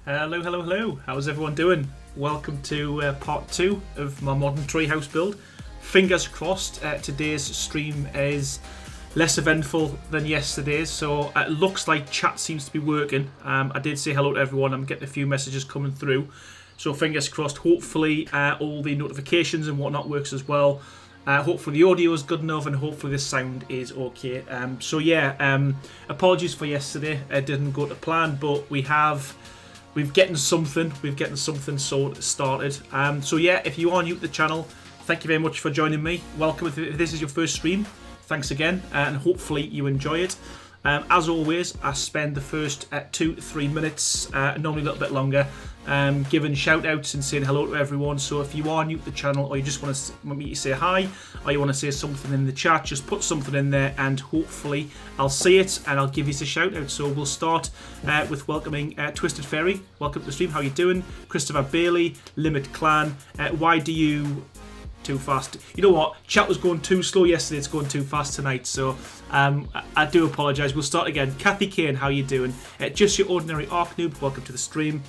Hello, hello, hello. How's everyone doing? Welcome to part 2 of my modern treehouse build. Fingers crossed, today's stream is less eventful than yesterday's, so it looks like chat seems to be working. I did say hello to everyone. I'm getting a few messages coming through, so fingers crossed. Hopefully all the notifications and whatnot works as well. Hopefully the audio is good enough, and hopefully the sound is okay. Apologies for yesterday. It didn't go to plan, but we've getting something started. If you are new to the channel, thank you very much for joining me. Welcome. If this is your first stream, thanks again, and hopefully you enjoy it. As always, I spend the first 2 to 3 minutes, normally a little bit longer, giving shout outs and saying hello to everyone. So if you are new to the channel, or you just want me to say hi, or you want to say something in the chat, just put something in there and hopefully I'll see it and I'll give you a shout out. So we'll start with welcoming Twisted Fairy. Welcome to the stream. How you doing? Christopher Bailey, Limit Clan. Why do you too fast? You know what? Chat was going too slow yesterday. It's going too fast tonight. So I do apologise. We'll start again. Kathy Kane, how you doing? Just your ordinary Ark noob. Welcome to the stream.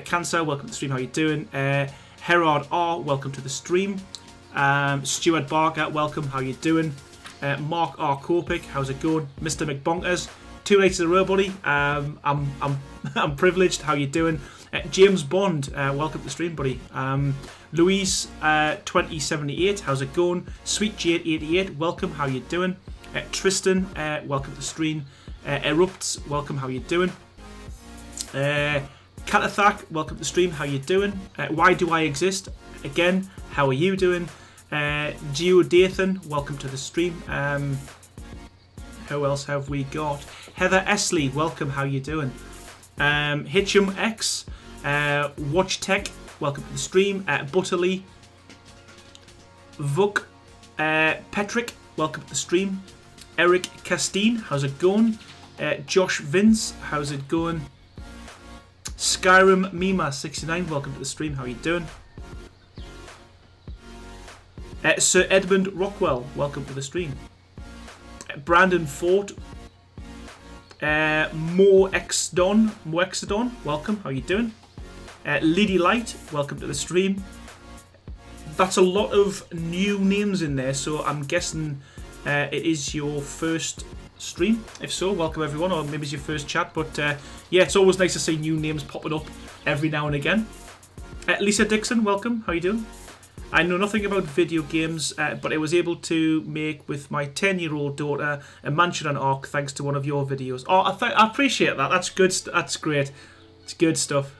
Cancer, welcome to the stream. How you doing? Herard R, welcome to the stream. Stuart Barker, welcome. How you doing? Mark R Kopik, how's it going? Mr McBonkers, 2 nights in a row, buddy. I'm privileged. How you doing? James Bond, welcome to the stream, buddy. Louise 2078, how's it going? Sweet Jade 88, welcome. How you doing? Tristan, welcome to the stream. Erupts, welcome. How you doing? Katathak, welcome to the stream. How you doing? Why do I exist? Again, how are you doing? Geodathan, welcome to the stream. Who else have we got? Heather Esley, welcome. How you doing? Hitchum X, Watch Tech, welcome to the stream. Butterly, Vuk, Petrick, welcome to the stream. Eric Castine, how's it going? Josh Vince, how's it going? Skyrim Mima 69, welcome to the stream. How you doing? Sir Edmund Rockwell, welcome to the stream. Brandon Ford, Mo Exodon, welcome. How you doing? Lady Light, welcome to the stream. That's a lot of new names in there, so I'm guessing it is your first stream. If so, welcome everyone, or maybe it's your first chat. But yeah, it's always nice to see new names popping up every now and again. Lisa Dixon, welcome. How you doing? I know nothing about video games, but I was able to make with my 10-year-old daughter a mansion on Ark thanks to one of your videos. Oh, I appreciate that. That's good. That's great. It's good stuff.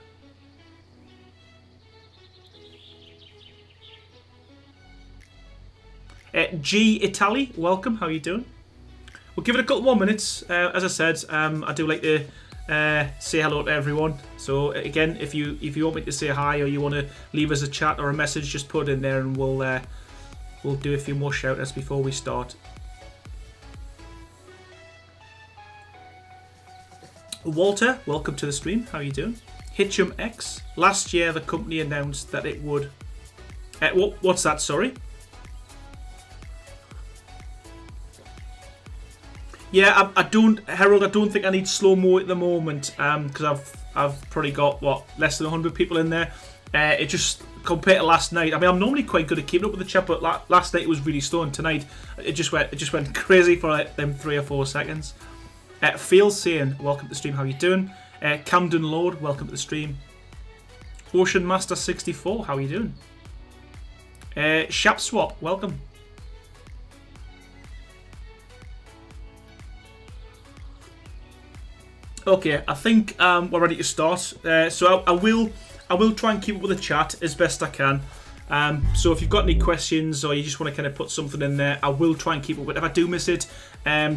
G Italy, welcome. How you doing? We'll give it a couple more minutes. As I said, I do like to say hello to everyone. So again, if you want me to say hi, or you want to leave us a chat or a message, just put it in there, and we'll do a few more shout outs before we start. Walter, welcome to the stream. How are you doing? Hitchum X. Last year, the company announced that it would. What's that? Sorry. Yeah, I don't, Harold. I don't think I need slow mo at the moment, because I've probably got less than 100 people in there. It just compared to last night. I mean, I'm normally quite good at keeping up with the chat, but last night it was really slow, and tonight it just went crazy for like them 3 or 4 seconds. Phil saying, welcome to the stream. How you doing? Camden Lord, welcome to the stream. Ocean Master 64, how are you doing? Shap Swap, welcome. Okay, I think we're ready to start. So I will try and keep up with the chat as best I can. So if you've got any questions, or you just want to kind of put something in there, I will try and keep up with it. If I do miss it,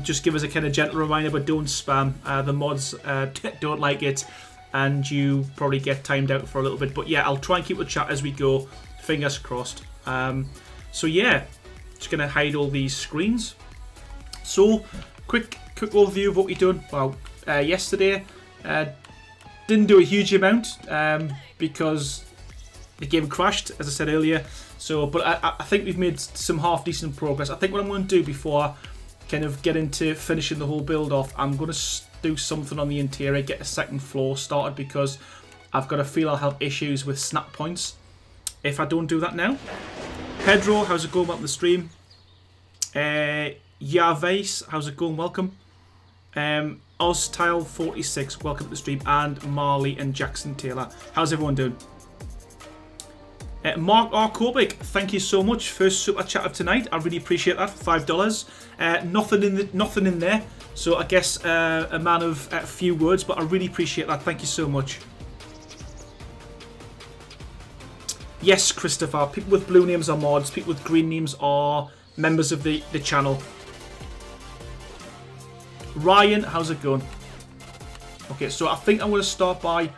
just give us a kind of gentle reminder, but don't spam. The mods don't like it, and you probably get timed out for a little bit. But yeah, I'll try and keep with the chat as we go. Fingers crossed. So yeah, just going to hide all these screens. So quick overview of what we're doing. Wow. Yesterday, didn't do a huge amount because the game crashed, as I said earlier. So, but I think we've made some half decent progress. I think what I'm going to do before I kind of get into finishing the whole build off, I'm going to do something on the interior, get a second floor started, because I've got a feel I'll have issues with snap points if I don't do that now. Pedro, how's it going? Welcome to the stream. Yaves, how's it going? Welcome. Oztile46, welcome to the stream. And Marley and Jackson Taylor. How's everyone doing? Mark R. Kobik, thank you so much. First super chat of tonight. I really appreciate that for $5. Nothing in there. So I guess a man of few words, but I really appreciate that. Thank you so much. Yes, Christopher. People with blue names are mods. People with green names are members of the channel. Ryan, how's it going? Okay, so I think I'm going to start by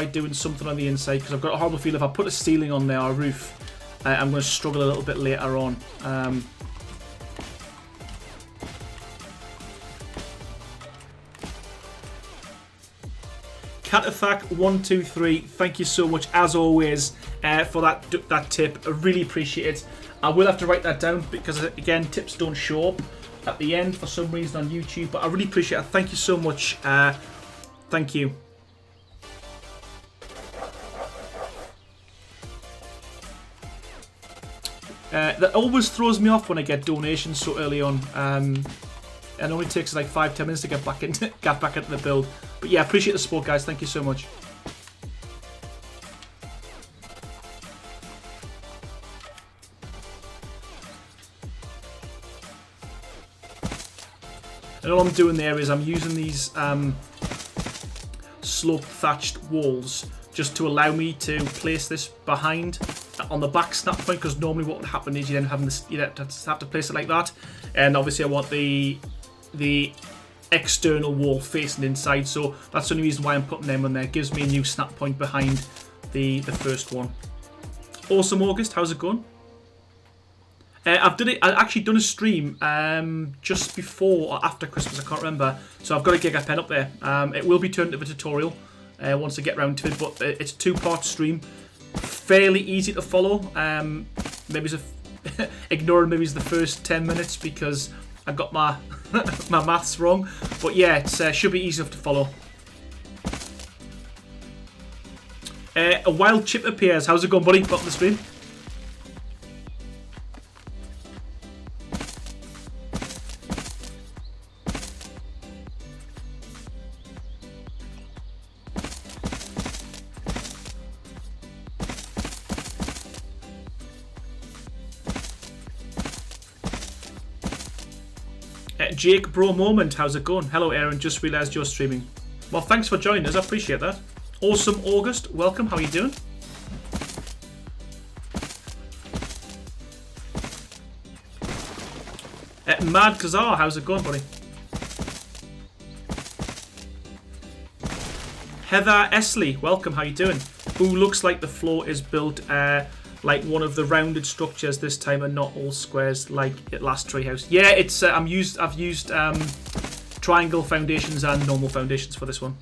doing something on the inside, because I've got a horrible feel if I put a ceiling on there or a roof, I'm going to struggle a little bit later on. Catathak123, thank you so much as always for that tip. I really appreciate it. I will have to write that down because, again, tips don't show up at the end for some reason on YouTube, but I really appreciate it. Thank you so much. Thank you. That always throws me off when I get donations so early on. It only takes like 5-10 minutes to get back into the build. But yeah, appreciate the support, guys. Thank you so much. And all I'm doing there is I'm using these slope thatched walls just to allow me to place this behind on the back snap point, because normally what would happen is you'd have to place it like that, and obviously I want the external wall facing inside, so that's the only reason why I'm putting them on there. It gives me a new snap point behind the first one. Awesome, August, how's it going? I've actually done a stream just before or after Christmas, I can't remember, so I've got a Giga pen up there. It will be turned into a tutorial once I get around to it, but it's a 2-part stream, fairly easy to follow. Maybe ignoring maybe the first 10 minutes because I got my my maths wrong, but yeah, it should be easy enough to follow. A wild chip appears. How's it going, buddy? Welcome to the stream. Jake Bro Moment, how's it going? Hello Aaron, just realised you're streaming. Well, thanks for joining us, I appreciate that. Awesome August, welcome, how are you doing? Mad Kazar, how's it going, buddy? Heather Esley, welcome, how you doing? Who looks like the floor is built like one of the rounded structures this time and not all squares like at last Treehouse. Yeah, it's I've used triangle foundations and normal foundations for this one.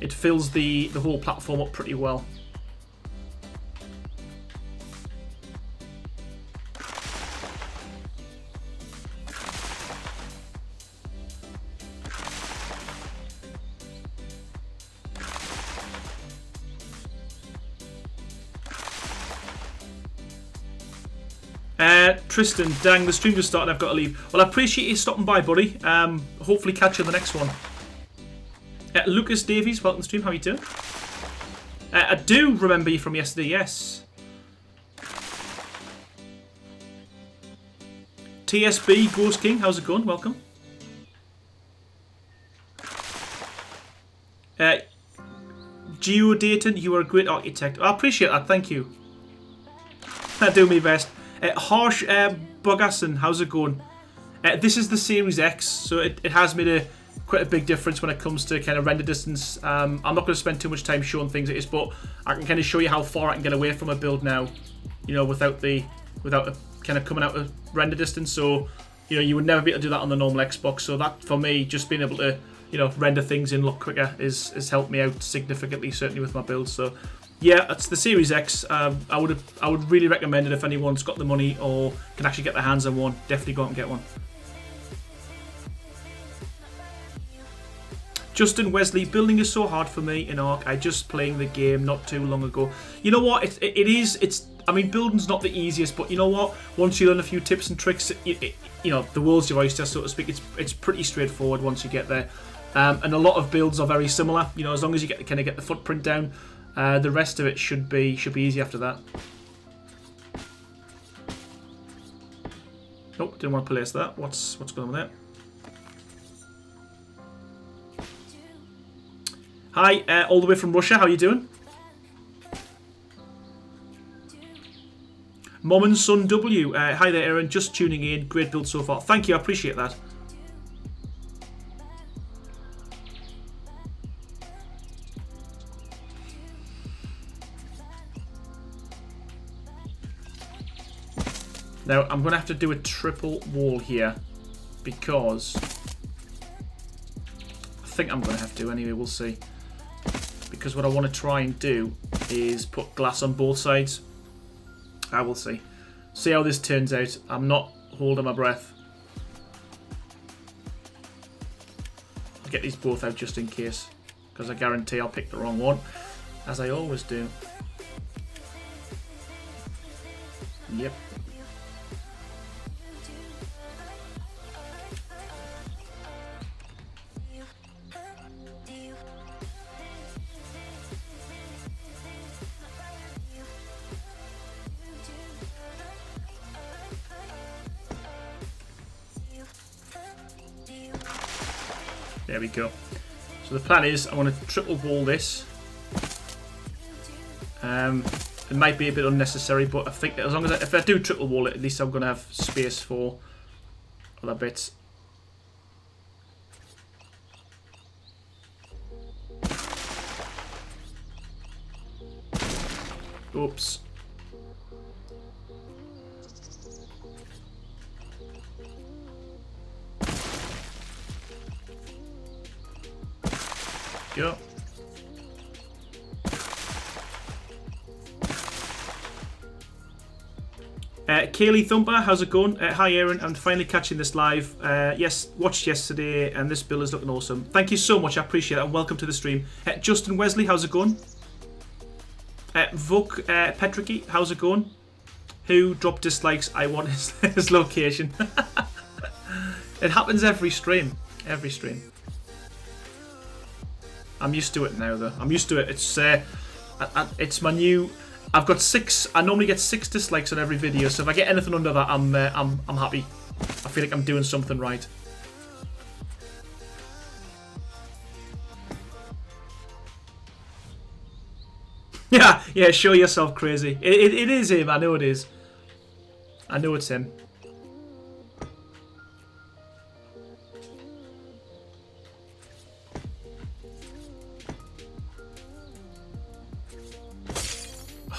It fills the whole platform up pretty well. Tristan, dang, the stream just started, I've got to leave. Well, I appreciate you stopping by, buddy. Hopefully catch you on the next one. Lucas Davies, welcome to the stream, how are you doing? I do remember you from yesterday, yes. TSB, Ghost King, how's it going? Welcome. Geodaton, you are a great architect. I appreciate that, thank you. I do my best. Harsh Bogason, how's it going? This is the Series X, so it has made quite a big difference when it comes to kind of render distance. I'm not going to spend too much time showing things it is, but I can kind of show you how far I can get away from a build now, you know, without kind of coming out of render distance. So, you know, you would never be able to do that on the normal Xbox. So that, for me, just being able to, you know, render things in a lot quicker has helped me out significantly, certainly with my build. So yeah, it's the Series X. I would really recommend it if anyone's got the money or can actually get their hands on one. Definitely go out and get one. Justin Wesley, building is so hard for me in Ark. I just playing the game not too long ago. You know what? It's. I mean, building's not the easiest, but you know what? Once you learn a few tips and tricks, you know, the world's your oyster, so to speak. It's pretty straightforward once you get there. And a lot of builds are very similar. You know, as long as you kind of get the footprint down, the rest of it should be easy after that. Nope, didn't want to place that. What's going on there? Hi, all the way from Russia. How you doing? Mom and Son W. Hi there, Aaron. Just tuning in. Great build so far. Thank you. I appreciate that. Now, I'm going to have to do a triple wall here because I think I'm going to have to anyway. We'll see. Because what I want to try and do is put glass on both sides. I will see. See how this turns out. I'm not holding my breath. I'll get these both out just in case, because I guarantee I'll pick the wrong one, as I always do. Yep. There we go. So the plan is I want to triple wall this. It might be a bit unnecessary, but I think as long as if I do triple wall it, at least I'm going to have space for other bits. Oops. Go. Kaylee Thumper, how's it going? Hi Aaron, I'm finally catching this live. Yes, watched yesterday and this build is looking awesome. Thank you so much, I appreciate it, and welcome to the stream. Justin Wesley, how's it going? Vuk Petricky, how's it going? Who dropped dislikes? I want his location. It happens every stream. Every stream. I'm used to it now, though. I'm used to it. It's my new. I've got 6. I normally get 6 dislikes on every video, so if I get anything under that, I'm happy. I feel like I'm doing something right. Yeah. Show yourself crazy. It is him. I know it is. I know it's him.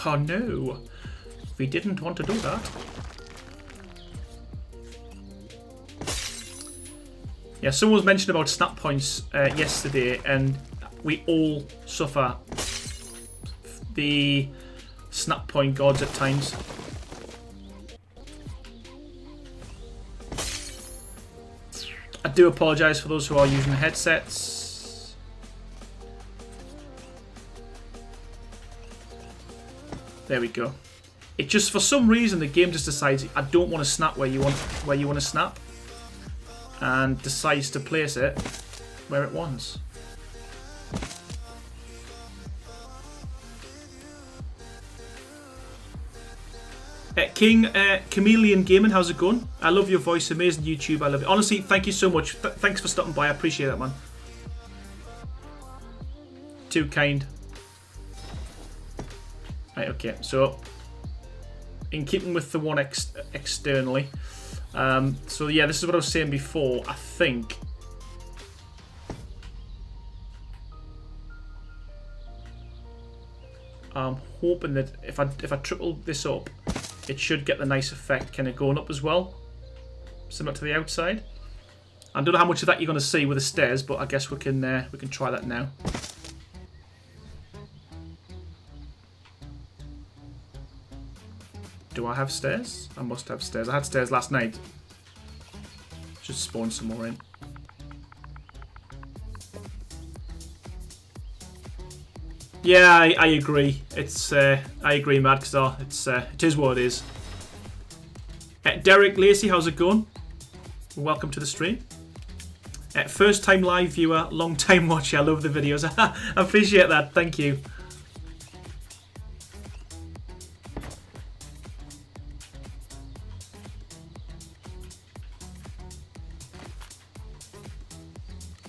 Oh no, we didn't want to do that. Yeah, someone was mentioning about snap points yesterday, and we all suffer the snap point gods at times. I do apologise for those who are using headsets. There we go. It just, for some reason, the game just decides I don't want to snap where you want to snap, and decides to place it where it wants. King Chameleon Gaming, how's it going? I love your voice, amazing YouTube. I love it. Honestly, thank you so much. Thanks for stopping by. I appreciate that, man. Too kind. Right, okay, so in keeping with the one externally, so yeah, this is what I was saying before. I think I'm hoping that if I triple this up, it should get the nice effect kind of going up as well, similar to the outside. I don't know how much of that you're going to see with the stairs, but I guess we can try that now. Do I have stairs? I must have stairs. I had stairs last night. Just spawn some more in. Yeah, I agree. It's I agree, Mad Star. It is what it is. Derek Lacey, how's it going? Welcome to the stream. First time live viewer, long time watcher. I love the videos. I appreciate that. Thank you.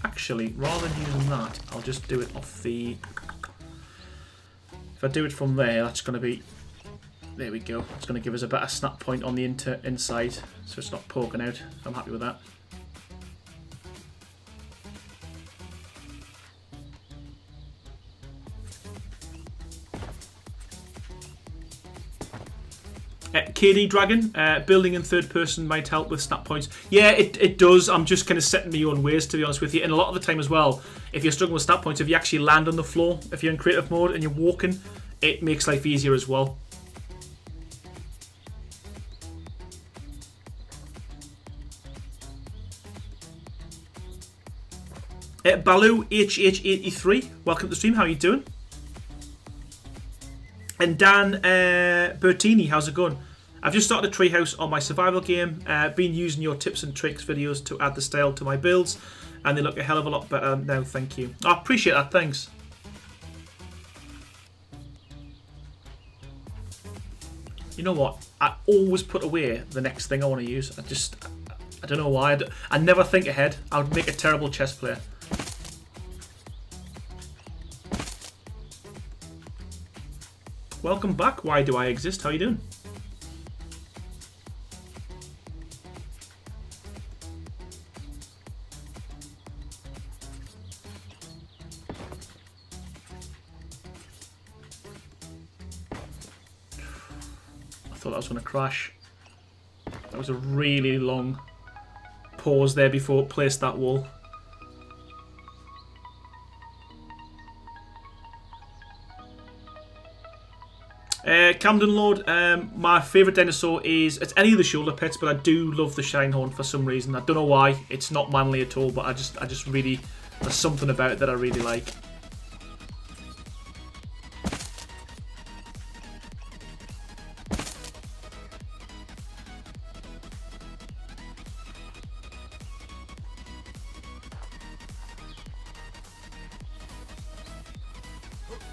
Actually, rather than using that, I'll just do it off the... If I do it from there, that's going to be... There we go. It's going to give us a better snap point on the inside, so it's not poking out. I'm happy with that. KD Dragon, building in third person might help with snap points. Yeah, it does. I'm just kind of setting my own ways, to be honest with you. And a lot of the time as well, if you're struggling with snap points, if you actually land on the floor, if you're in creative mode and you're walking, it makes life easier as well. Baloo HH83, welcome to the stream. How are you doing? And Dan Bertini, how's it going? I've just started a Treehouse on my survival game. Been using your tips and tricks videos to add the style to my builds, and they look a hell of a lot better now. Thank you. I appreciate that. Thanks. You know what? I always put away the next thing I want to use. I don't know why. I never think ahead. I would make a terrible chess player. Welcome back. Why do I exist? How you doing? I thought that was going to crash. That was a really long pause there before it placed that wall. Camden Lord, my favourite dinosaur it's any of the shoulder pets, but I do love the Shinehorn for some reason. I don't know why. It's not manly at all, but I just really, there's something about it that I really like.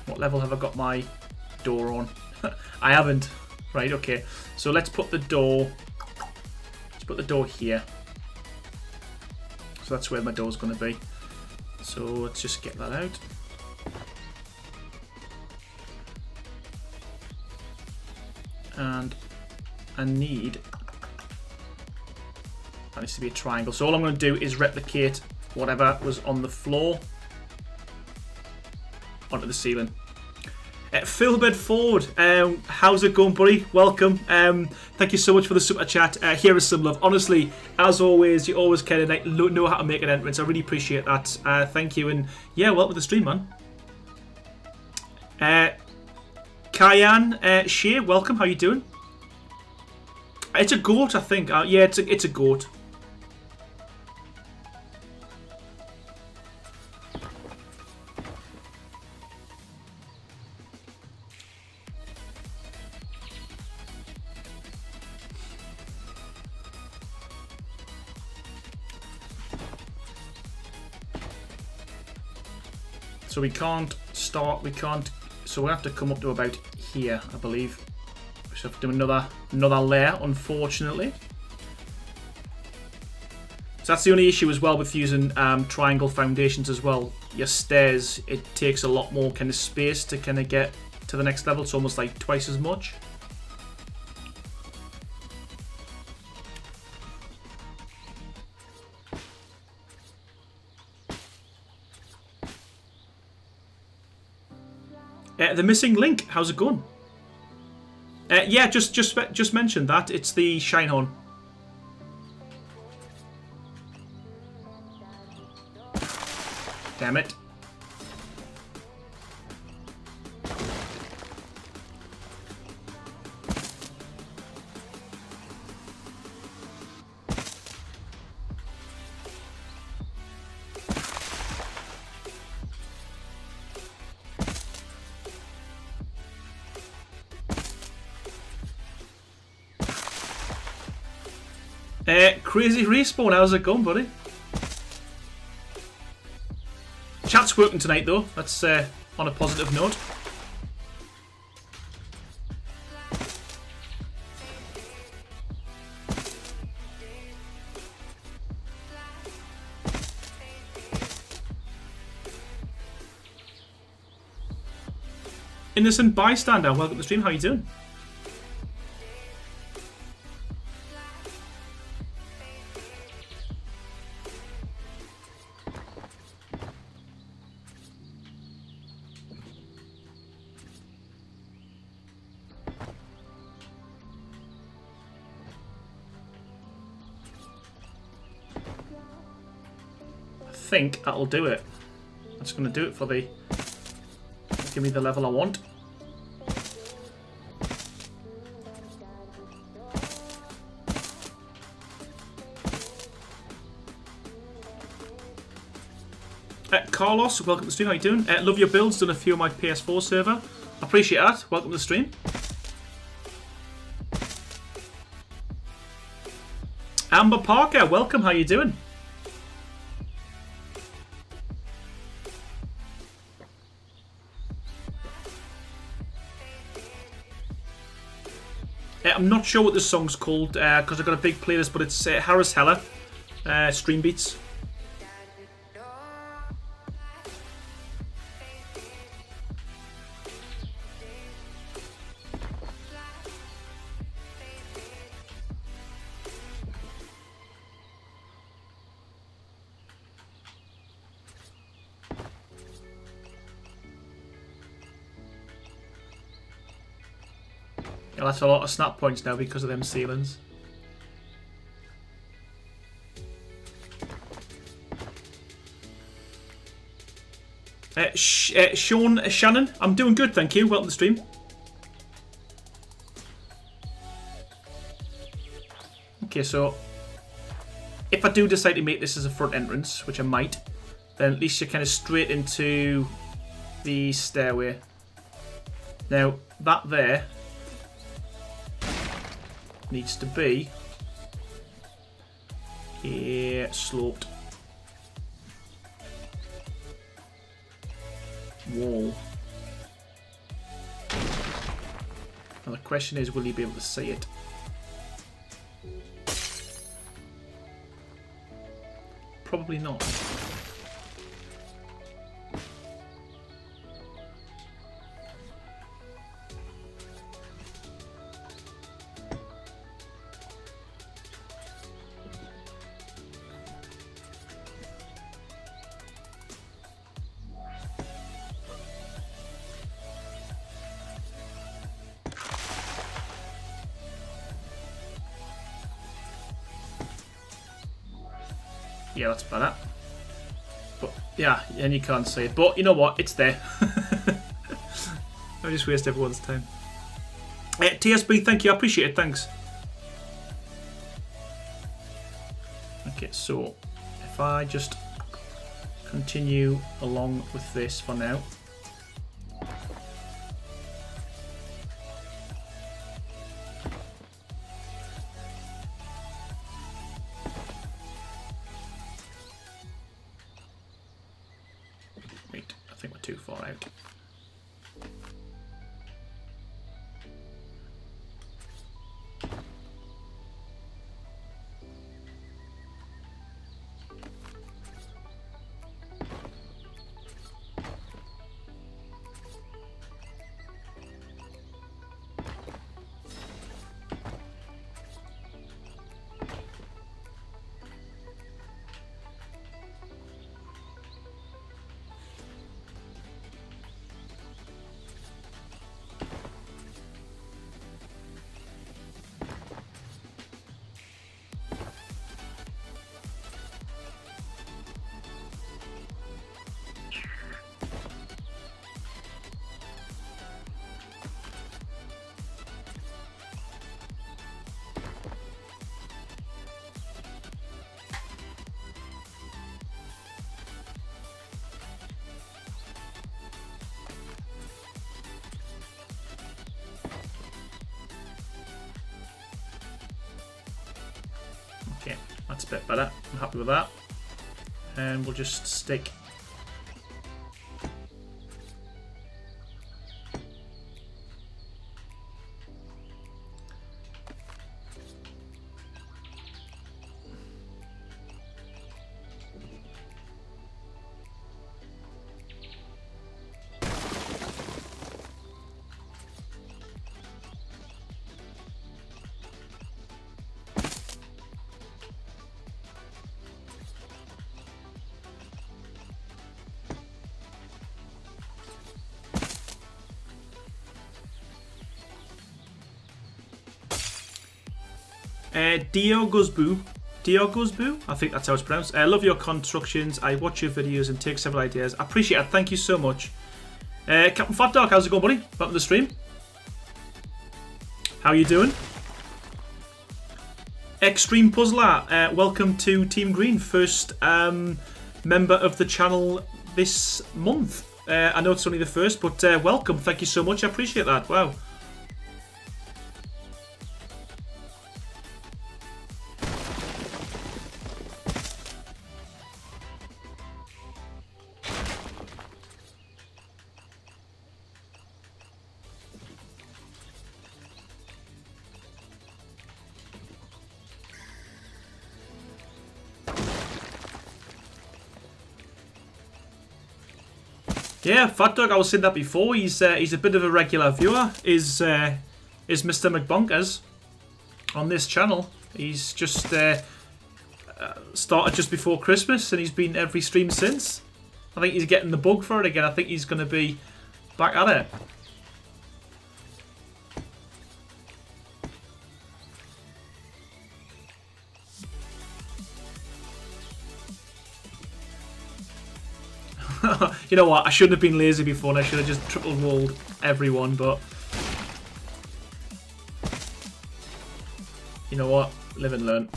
What level have I got my door on? I haven't. Right, okay. So let's put the door here. So that's where my door's going to be. So let's just get that out. And that needs to be a triangle. So all I'm going to do is replicate whatever was on the floor onto the ceiling. Philbert Ford, how's it going, buddy? Welcome. Thank you so much for the super chat. Here is some love. Honestly, as always, you always kind of know how to make an entrance. I really appreciate that. Thank you, and yeah, welcome to the stream, man. Kyan Shea, welcome. How you doing? It's a goat, I think. Yeah, it's a goat. So we can't start, so we have to come up to about here, I believe. We have to do another layer, unfortunately. So that's the only issue as well with using triangle foundations as well. Your stairs, it takes a lot more kind of space to kind of get to the next level. It's almost like twice as much. The missing link, how's it going? Yeah, just mentioned that. It's the Shinehorn. Damn it. Crazy Respawn, how's it going, buddy? Chat's working tonight, though. That's on a positive note. Innocent Bystander, welcome to the stream. How you doing? I think that'll do it. That's going to do it for the... Give me the level I want. Carlos, welcome to the stream. How you doing? Love your builds. Done a few on my PS4 server. Appreciate that. Welcome to the stream. Amber Parker, welcome. How you doing? I'm not sure what this song's called because I've got a big playlist, but it's Harris Heller, Stream Beats. Yeah, that's a lot of snap points now because of them ceilings. Sean Shannon, I'm doing good, thank you. Welcome to the stream. Okay, so if I do decide to make this as a front entrance, which I might, then at least you're kind of straight into the stairway. Now, that there needs to be here, sloped wall. Now the question is, will you be able to see it? Probably not. Yeah, that's better. But yeah, and you can't see it. But you know what? It's there. I just waste everyone's time. TSB, thank you. I appreciate it. Thanks. Okay, so if I just continue along with this for now. Too far out. That's a bit better. I'm happy with that. And we'll just stick. Diogosbu, I think that's how it's pronounced. I love your constructions. I watch your videos and take several ideas. I appreciate it. Thank you so much. Captain Fat Dog, how's it going, buddy? Welcome to the stream. How you doing? Extreme Puzzler, welcome to Team Green. First member of the channel this month. I know it's only the first, but welcome. Thank you so much. I appreciate that. Wow. Yeah, Fat Dog, I was saying that before. He's a bit of a regular viewer. Is Mr. McBonkers on this channel? He's just started just before Christmas, and he's been every stream since. I think he's getting the bug for it again. I think he's going to be back at it. You know what? I shouldn't have been lazy before, and I should have just triple rolled everyone, but you know what? Live and learn.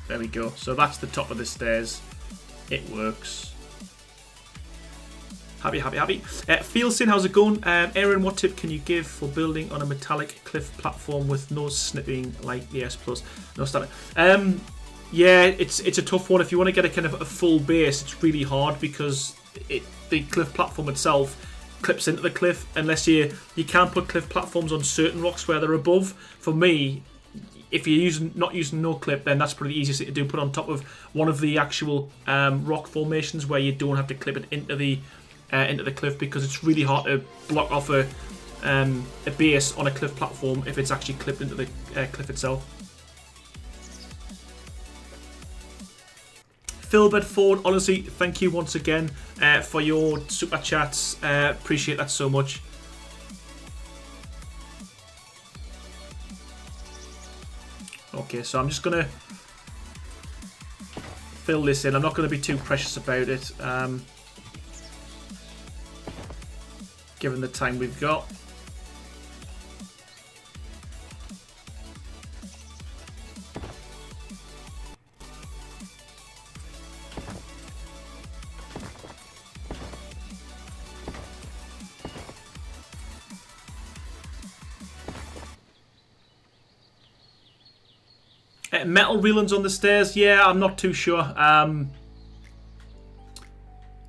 There we go. So that's the top of the stairs. It works. Happy, happy, happy. Fieldsyn, how's it going? Aaron, what tip can you give for building on a metallic cliff platform with no snipping like the S Plus? No static. Yeah, it's a tough one. If you want to get a kind of a full base, it's really hard because the cliff platform itself clips into the cliff. Unless you can put cliff platforms on certain rocks where they're above. For me, if you're not using no clip, then that's probably the easiest thing to do. Put on top of one of the actual rock formations where you don't have to clip it into the cliff, because it's really hard to block off a base on a cliff platform if it's actually clipped into the cliff itself. Phil Bedford, honestly, thank you once again for your super chats. Appreciate that so much. Okay, so I'm just going to fill this in. I'm not going to be too precious about it, given the time we've got. Metal railings on the stairs, yeah, I'm not too sure.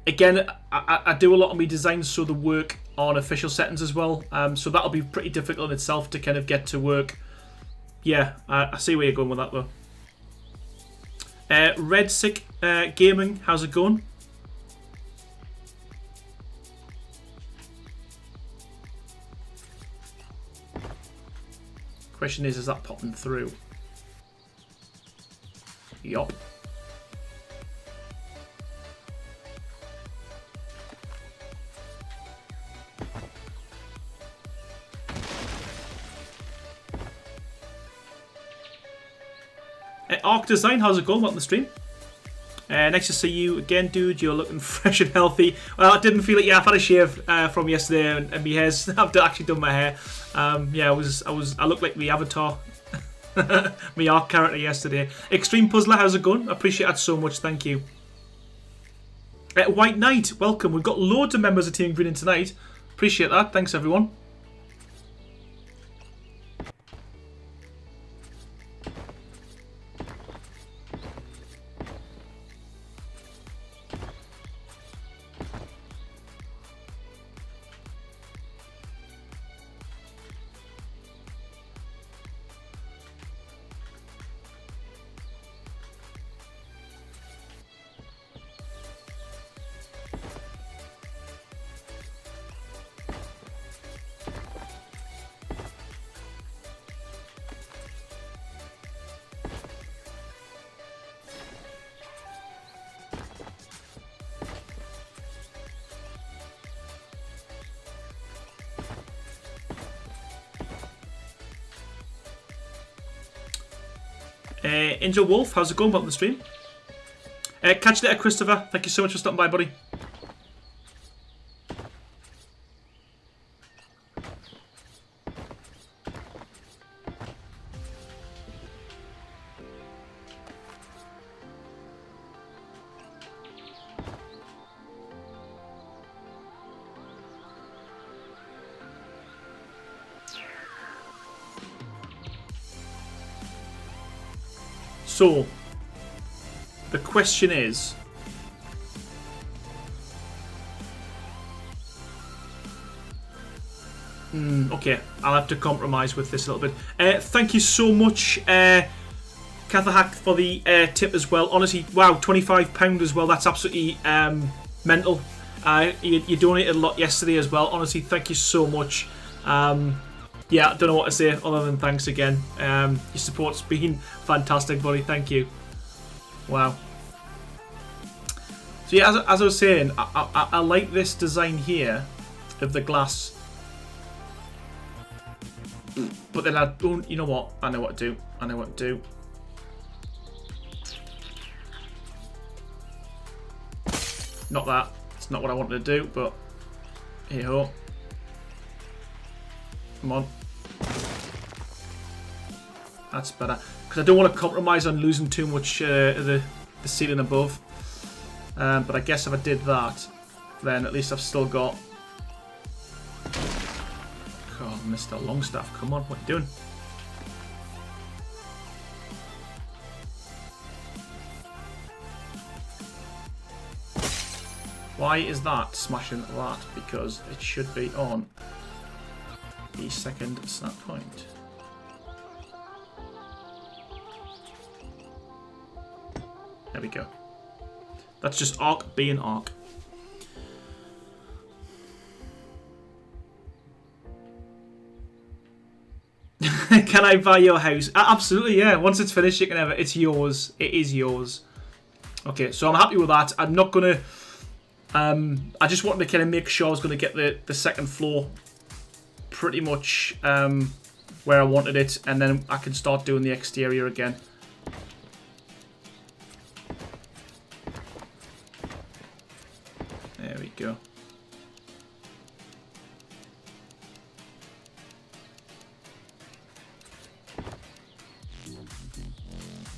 Again, I do a lot of my designs so they work on official settings as well, so that'll be pretty difficult in itself to kind of get to work. Yeah, I see where you're going with that though. Red Sick Gaming, how's it going? Question is that popping through? Yup. Arc Design, how's it going? Welcome to the stream. Nice to see you again, dude. You're looking fresh and healthy. Well, I didn't feel it. Yeah, I've had a shave from yesterday, and my hair's. I've actually done my hair. Yeah, I looked like the Avatar. My arc character yesterday. Extreme Puzzler, how's it going? I appreciate that so much, thank you. White Knight, welcome. We've got loads of members of Team Green in tonight. Appreciate that. Thanks, everyone. Angel Wolf, how's it going? Welcome to the stream. Catch you later, Christopher. Thank you so much for stopping by, buddy. So, the question is, okay, I'll have to compromise with this a little bit. Thank you so much, Cathahack, for the tip as well. Honestly, wow, £25 as well. That's absolutely mental. You donated a lot yesterday as well. Honestly, thank you so much. Yeah, I don't know what to say other than thanks again. Your support's been fantastic, buddy. Thank you. Wow. So yeah, as I was saying, I like this design here of the glass. But then I don't, you know what? I know what to do. I know what to do. Not that. It's not what I wanted to do, but hey-ho. Come on. That's better. Because I don't want to compromise on losing too much of the ceiling above. But I guess if I did that, then at least I've still got... God, Mr. Longstaff, come on, what are you doing? Why is that smashing that? Because it should be on the second snap point. There we go. That's just arc being arc. Can I buy your house? Absolutely, yeah. Once it's finished, you can have it. It's yours. It is yours. Okay, so I'm happy with that. I'm not gonna. I just wanted to kind of make sure I was going to get the second floor pretty much where I wanted it, and then I can start doing the exterior again. There we go.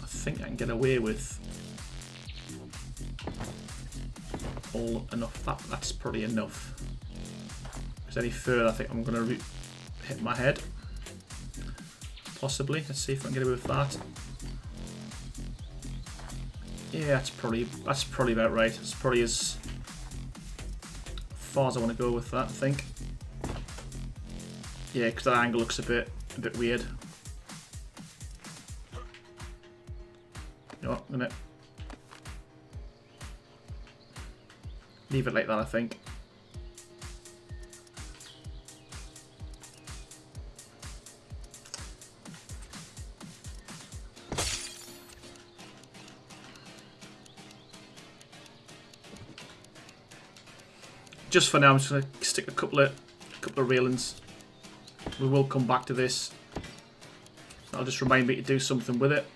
I think I can get away with all enough. That's probably enough. Because any further, I think I'm going to hit my head. Possibly. Let's see if I can get away with that. Yeah, that's probably about right. It's probably as far as I want to go with that, I think. Yeah, because that angle looks a bit weird. You know what, I'm gonna leave it like that, I think. Just for now, I'm just going to stick a couple of railings. We will come back to this. That'll just remind me to do something with it.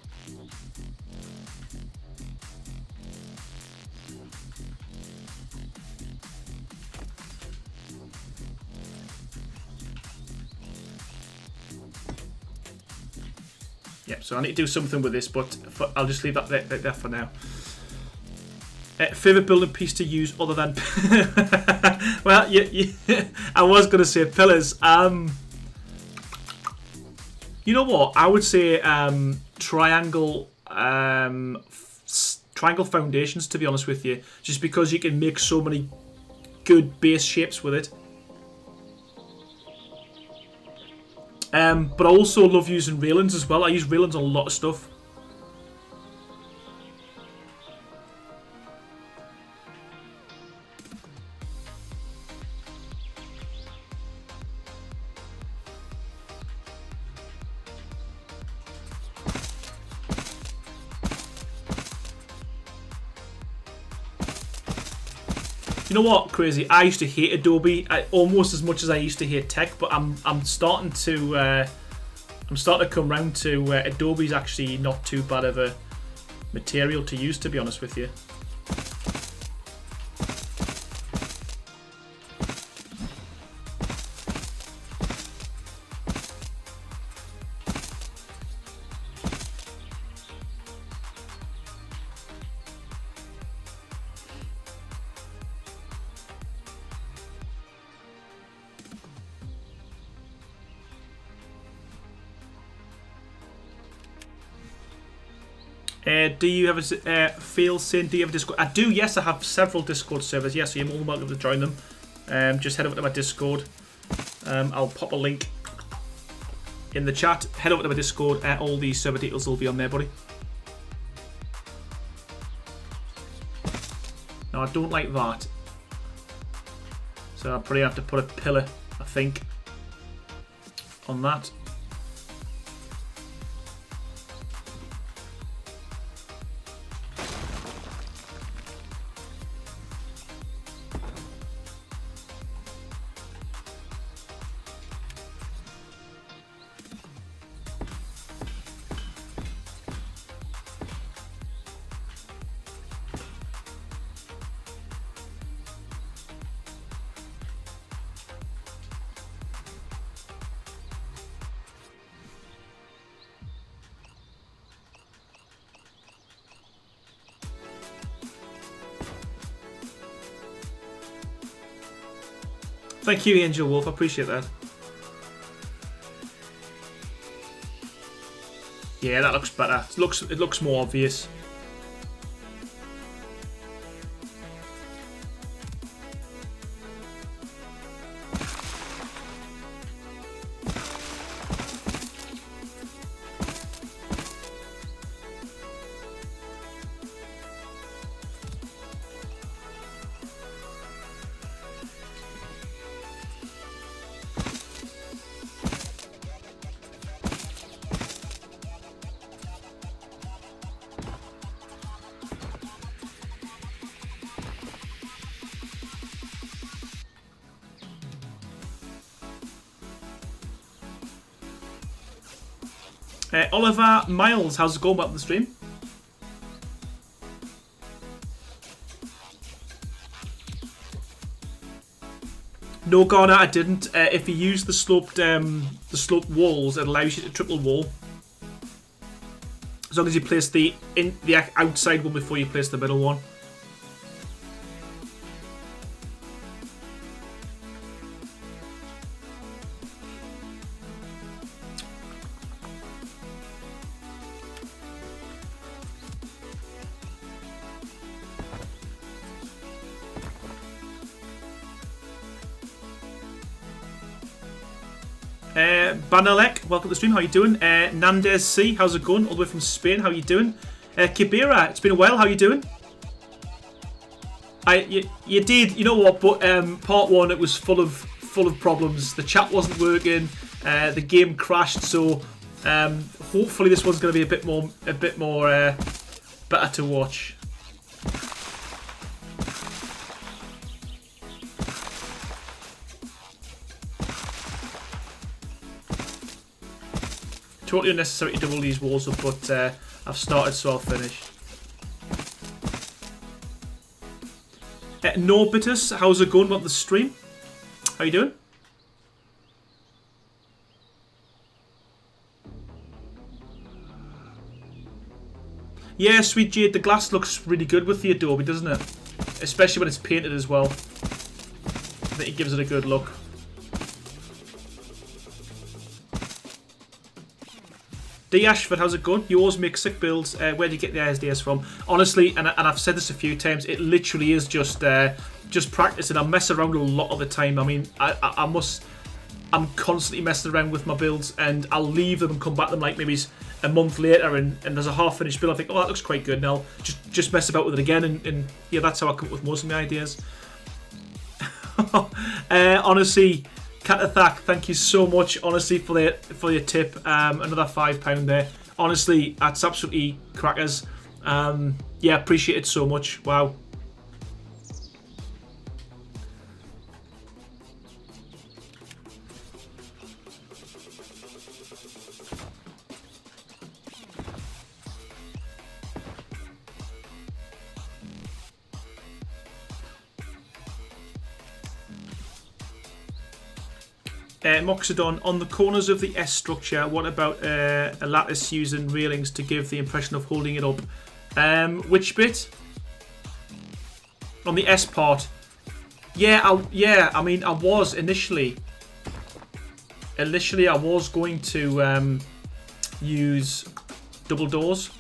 Yep, so I need to do something with this, but I'll just leave that there for now. Favourite building piece to use other than... well, I was going to say pillars. You know what? I would say triangle triangle foundations, to be honest with you. Just because you can make so many good base shapes with it. But I also love using railings as well. I use railings on a lot of stuff. You know what, crazy? I used to hate Adobe almost as much as I used to hate tech, but I'm starting to come round to Adobe's actually not too bad of a material to use, to be honest with you. Do you have a feel saying, do you have a Discord? I do, yes, I have several Discord servers, yes, so you're more than welcome to join them. Just head over to my Discord. I'll pop a link in the chat. Head over to my Discord, all the server details will be on there, buddy. No, I don't like that. So I'll probably have to put a pillar, I think, on that. Thank you, Angel Wolf. I appreciate that. Yeah, that looks better. It looks more obvious. Oliver Miles, how's it going about the stream? No, Garner, I didn't. If you use the sloped walls, it allows you to triple wall. As long as you place the outside one before you place the middle one. Banalek, welcome to the stream. How you doing? Nandez C, how's it going? All the way from Spain. How you doing? Kibira, it's been a while. How you doing? You did. You know what? But part one, it was full of problems. The chat wasn't working. The game crashed. So hopefully this one's going to be a bit more better to watch. Totally unnecessary to double these walls up, but I've started, so I'll finish. Norbitus, how's it going about the stream? How you doing? Yeah, Sweet Jade, the glass looks really good with the Adobe, doesn't it? Especially when it's painted as well. I think it gives it a good look. D Ashford, how's it going? You always make sick builds. Where do you get the ideas from? Honestly, and I've said this a few times, it literally is just practicing. I mess around a lot of the time. I mean, I'm constantly messing around with my builds, and I'll leave them and come back to them like maybe a month later, and there's a half-finished build. I think, oh, that looks quite good, and I'll just mess about with it again, and yeah, that's how I come up with most of my ideas. Honestly, Catathak, thank you so much, honestly, for your tip. Another £5 there. Honestly, that's absolutely crackers. Yeah, appreciate it so much. Wow. Moxidon, on the corners of the S structure, what about a lattice using railings to give the impression of holding it up? Which bit? On the S part. Yeah, I mean, I was initially I was going to use double doors.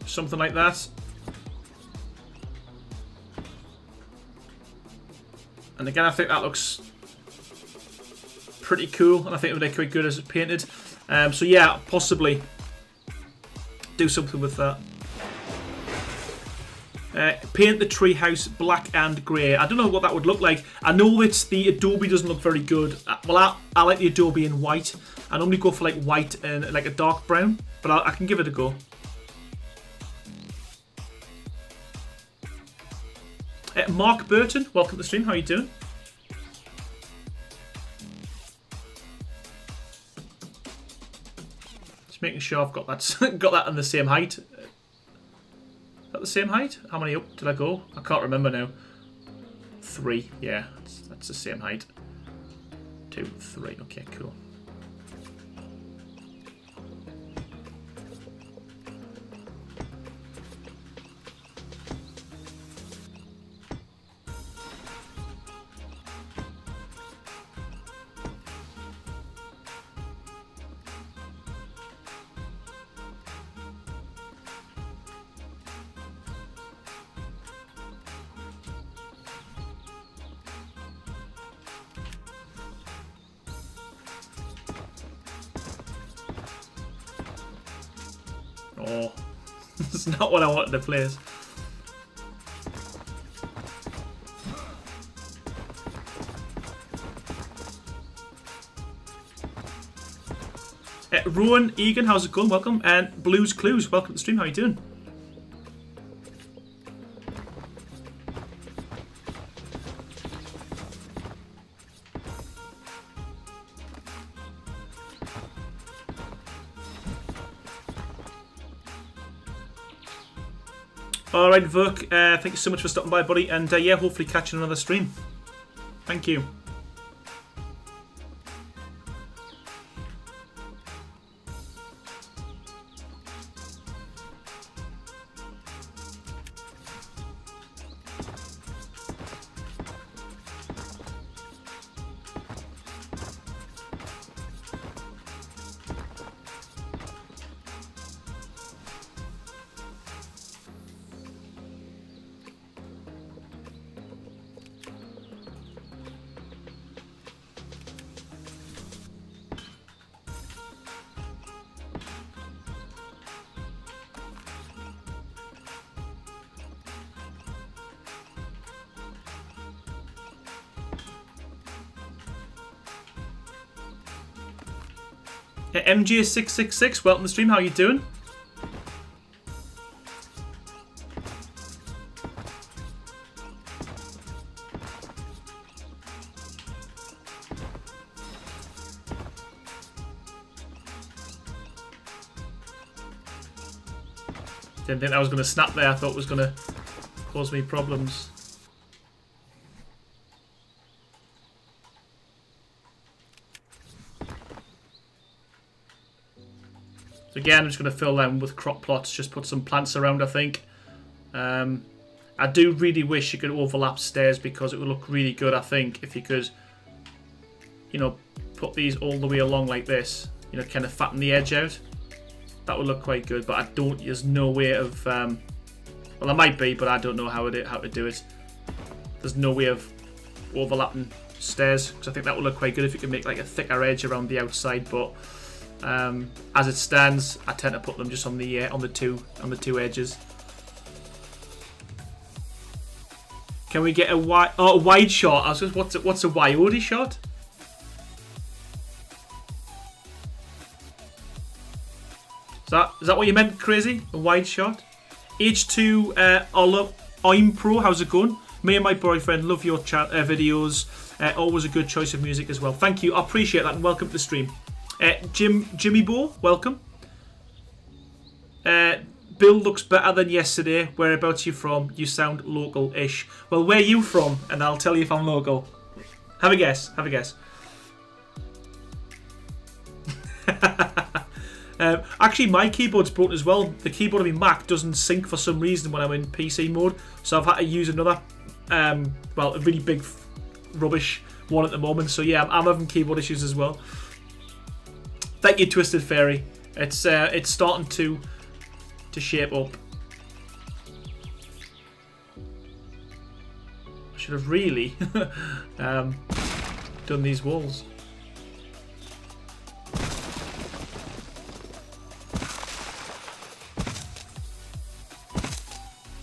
Something like that. And again, I think that looks pretty cool, and I think it would look quite good as it's painted. So yeah, possibly do something with that. Paint the treehouse black and grey. I don't know what that would look like. I know that the Adobe doesn't look very good. Well, I like the Adobe in white. I normally go for like white and like a dark brown, but I can give it a go. Mark Burton, welcome to the stream. How are you doing? Just making sure I've got that got that on the same height. Is that the same height? How many up did I go? I can't remember now. 3, yeah, that's the same height. 2, 3. Okay, cool. Oh, that's not what I wanted to place. Rowan Egan, how's it going? Welcome. And Blues Clues, welcome to the stream. How are you doing? Alright, Vuk, thank you so much for stopping by, buddy, and yeah, hopefully catching another stream. Thank you. MJ666, welcome to the stream. How are you doing? Didn't think I was going to snap there. I thought it was going to cause me problems. So again, I'm just going to fill them with crop plots, just put some plants around, I think. I do really wish you could overlap stairs because it would look really good, I think, if you could, you know, put these all the way along like this, you know, kind of fatten the edge out. That would look quite good, but I don't, there's no way of, well, there might be, but I don't know how to do it. There's no way of overlapping stairs, because I think that would look quite good if you could make like a thicker edge around the outside, but as it stands, I tend to put them just on the two edges. Can we get a wide shot? I was just, what's a Wyote shot? Is that what you meant, Crazy? A wide shot? H2 I'm Pro, how's it going? Me and my boyfriend love your videos. Always a good choice of music as well. Thank you, I appreciate that, and welcome to the stream. Jimmy Bo, welcome. Bill looks better than yesterday. Whereabouts you from? You sound local-ish. Well, where you from? And I'll tell you if I'm local. Have a guess. Have a guess. Actually, my keyboard's broken as well. The keyboard on my Mac doesn't sync for some reason when I'm in PC mode. So I've had to use another, well, a really big rubbish one at the moment. So yeah, I'm having keyboard issues as well. Thank you, Twisted Fairy. It's starting to shape up. I should have really done these walls.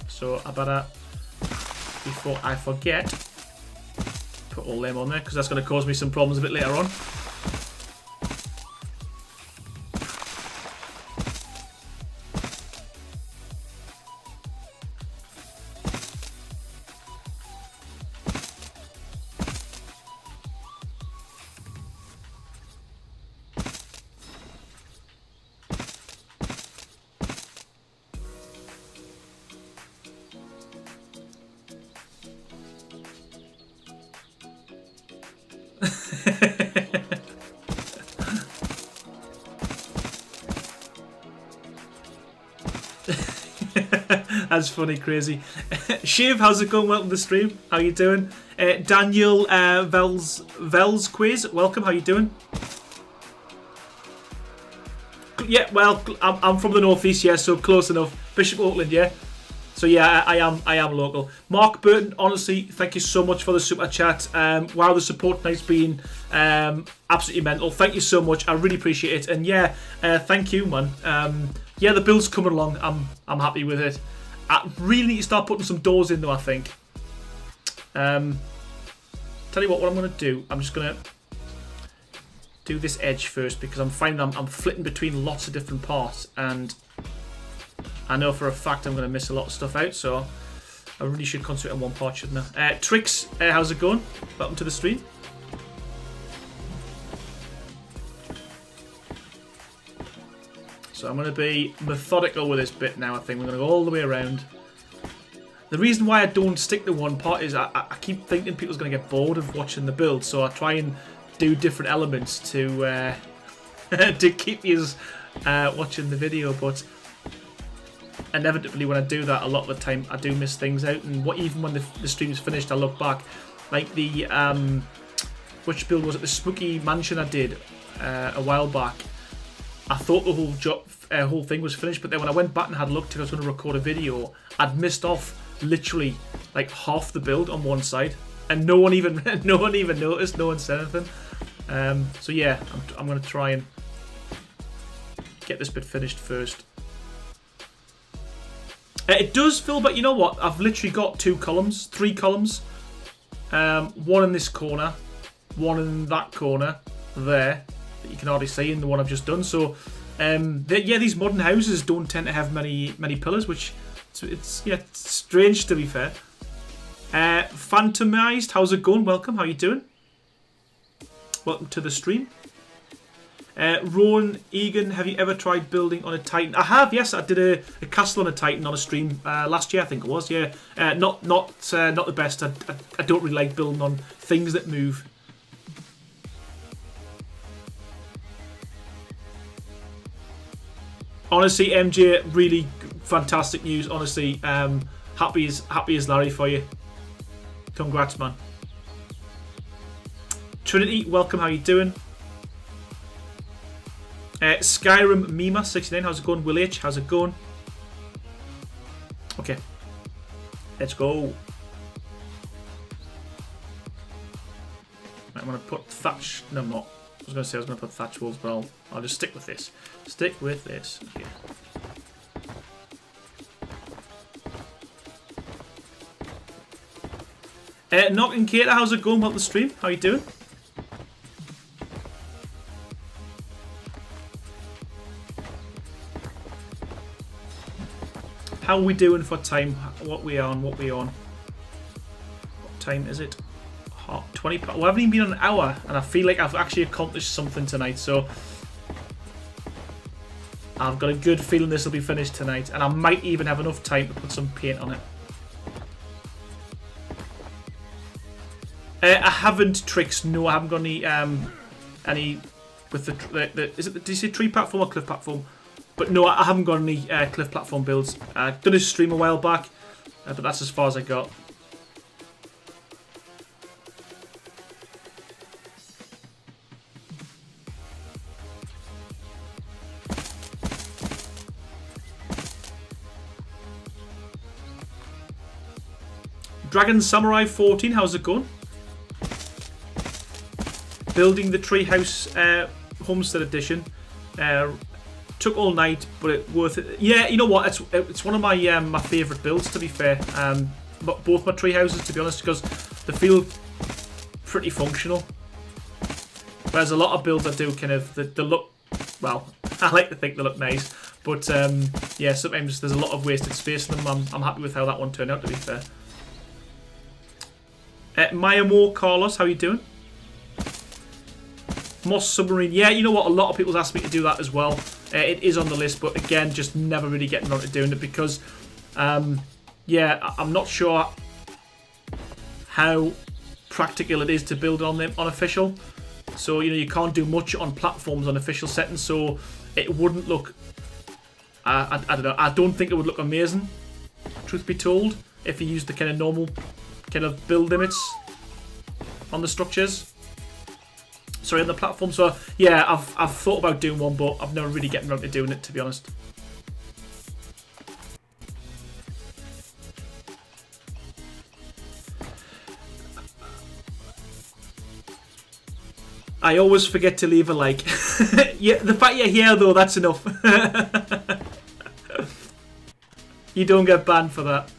So I better, before I forget, put all them on there, because that's going to cause me some problems a bit later on. That's funny, Crazy. Shiv, how's it going? Welcome to the stream. How you doing? Daniel Vels Quiz, welcome. How you doing? Yeah, well, I'm from the northeast, yeah, so close enough. Bishop Auckland, yeah. So yeah, I am local. Mark Burton, honestly, thank you so much for the super chat. Wow, the support tonight's been absolutely mental. Thank you so much. I really appreciate it. And yeah, thank you, man. Yeah, the build's coming along. I'm happy with it. I really need to start putting some doors in though, I think. Tell you what I'm going to do. I'm just going to do this edge first because I'm finding I'm flitting between lots of different parts, and I know for a fact I'm going to miss a lot of stuff out, so I really should concentrate on one part, shouldn't I? Trix, how's it going? Welcome to the stream. So I'm going to be methodical with this bit now, I think. We're going to go all the way around. The reason why I don't stick to one part is I keep thinking people's going to get bored of watching the build, so I try and do different elements to to keep you watching the video, but inevitably when I do that, a lot of the time I do miss things out, and even when the stream's finished, I look back. Like the, which build was it? The Spooky Mansion I did a while back. I thought the whole thing was finished, but then when I went back and had a look because I was going to record a video, I'd missed off literally like half the build on one side, and no one even noticed. No one said anything. So yeah, I'm going to try and get this bit finished first. It does fill, but you know what? I've literally got three columns. One in this corner, one in that corner there. That you can already see in the one I've just done. So yeah, these modern houses don't tend to have many pillars, which it's strange, to be fair. Phantomized, how's it going? Welcome, how you doing? Welcome to the stream. Rowan Egan, have you ever tried building on a Titan? I have, yes. I did a castle on a Titan on a stream last year, I think it was. Yeah, not the best. I don't really like building on things that move. Honestly, MJ, really fantastic news. Honestly, happy as Larry for you. Congrats, man. Trinity, welcome. How you doing? Skyrim Mima 69. How's it going? Will H, how's it going? Okay, let's go. I'm gonna put thatch. No, I'm not. I was gonna say I was gonna put thatch walls, but I'll just stick with this. Stick with this. Okay. Knock and Kater, how's it going? Welcome to the stream. How you doing? How are we doing for time? What we on? What time is it? 20. We haven't even been on an hour, and I feel like I've actually accomplished something tonight. So I've got a good feeling this will be finished tonight, and I might even have enough time to put some paint on it. I haven't tricks. No, I haven't got any with the is it? Did you say tree platform or cliff platform? But no, I haven't got any cliff platform builds. I done a stream a while back, but that's as far as I got. Dragon Samurai 14, how's it going? Building the Treehouse Homestead Edition. Took all night, but it worth it. Yeah, you know what? It's one of my my favourite builds, to be fair. But both my tree houses, to be honest, because they feel pretty functional. Whereas a lot of builds I do kind of they look, well, I like to think they look nice, but yeah, sometimes there's a lot of wasted space in them. I'm happy with how that one turned out, to be fair. Maya Moore, Carlos, how you doing? Moss Submarine, yeah, you know what? A lot of people asked me to do that as well. It is on the list, but again, just never really getting around to doing it because, yeah, I'm not sure how practical it is to build on them on official. So, you know, you can't do much on platforms on official settings, so it wouldn't look, I don't know, I don't think it would look amazing, truth be told, if you used the kind of normal kind of build limits on the structures. Sorry, on the platform. So yeah, I've thought about doing one, but I've never really gotten around to doing it, to be honest. I always forget to leave a like. Yeah, the fact you're here though, that's enough. You don't get banned for that.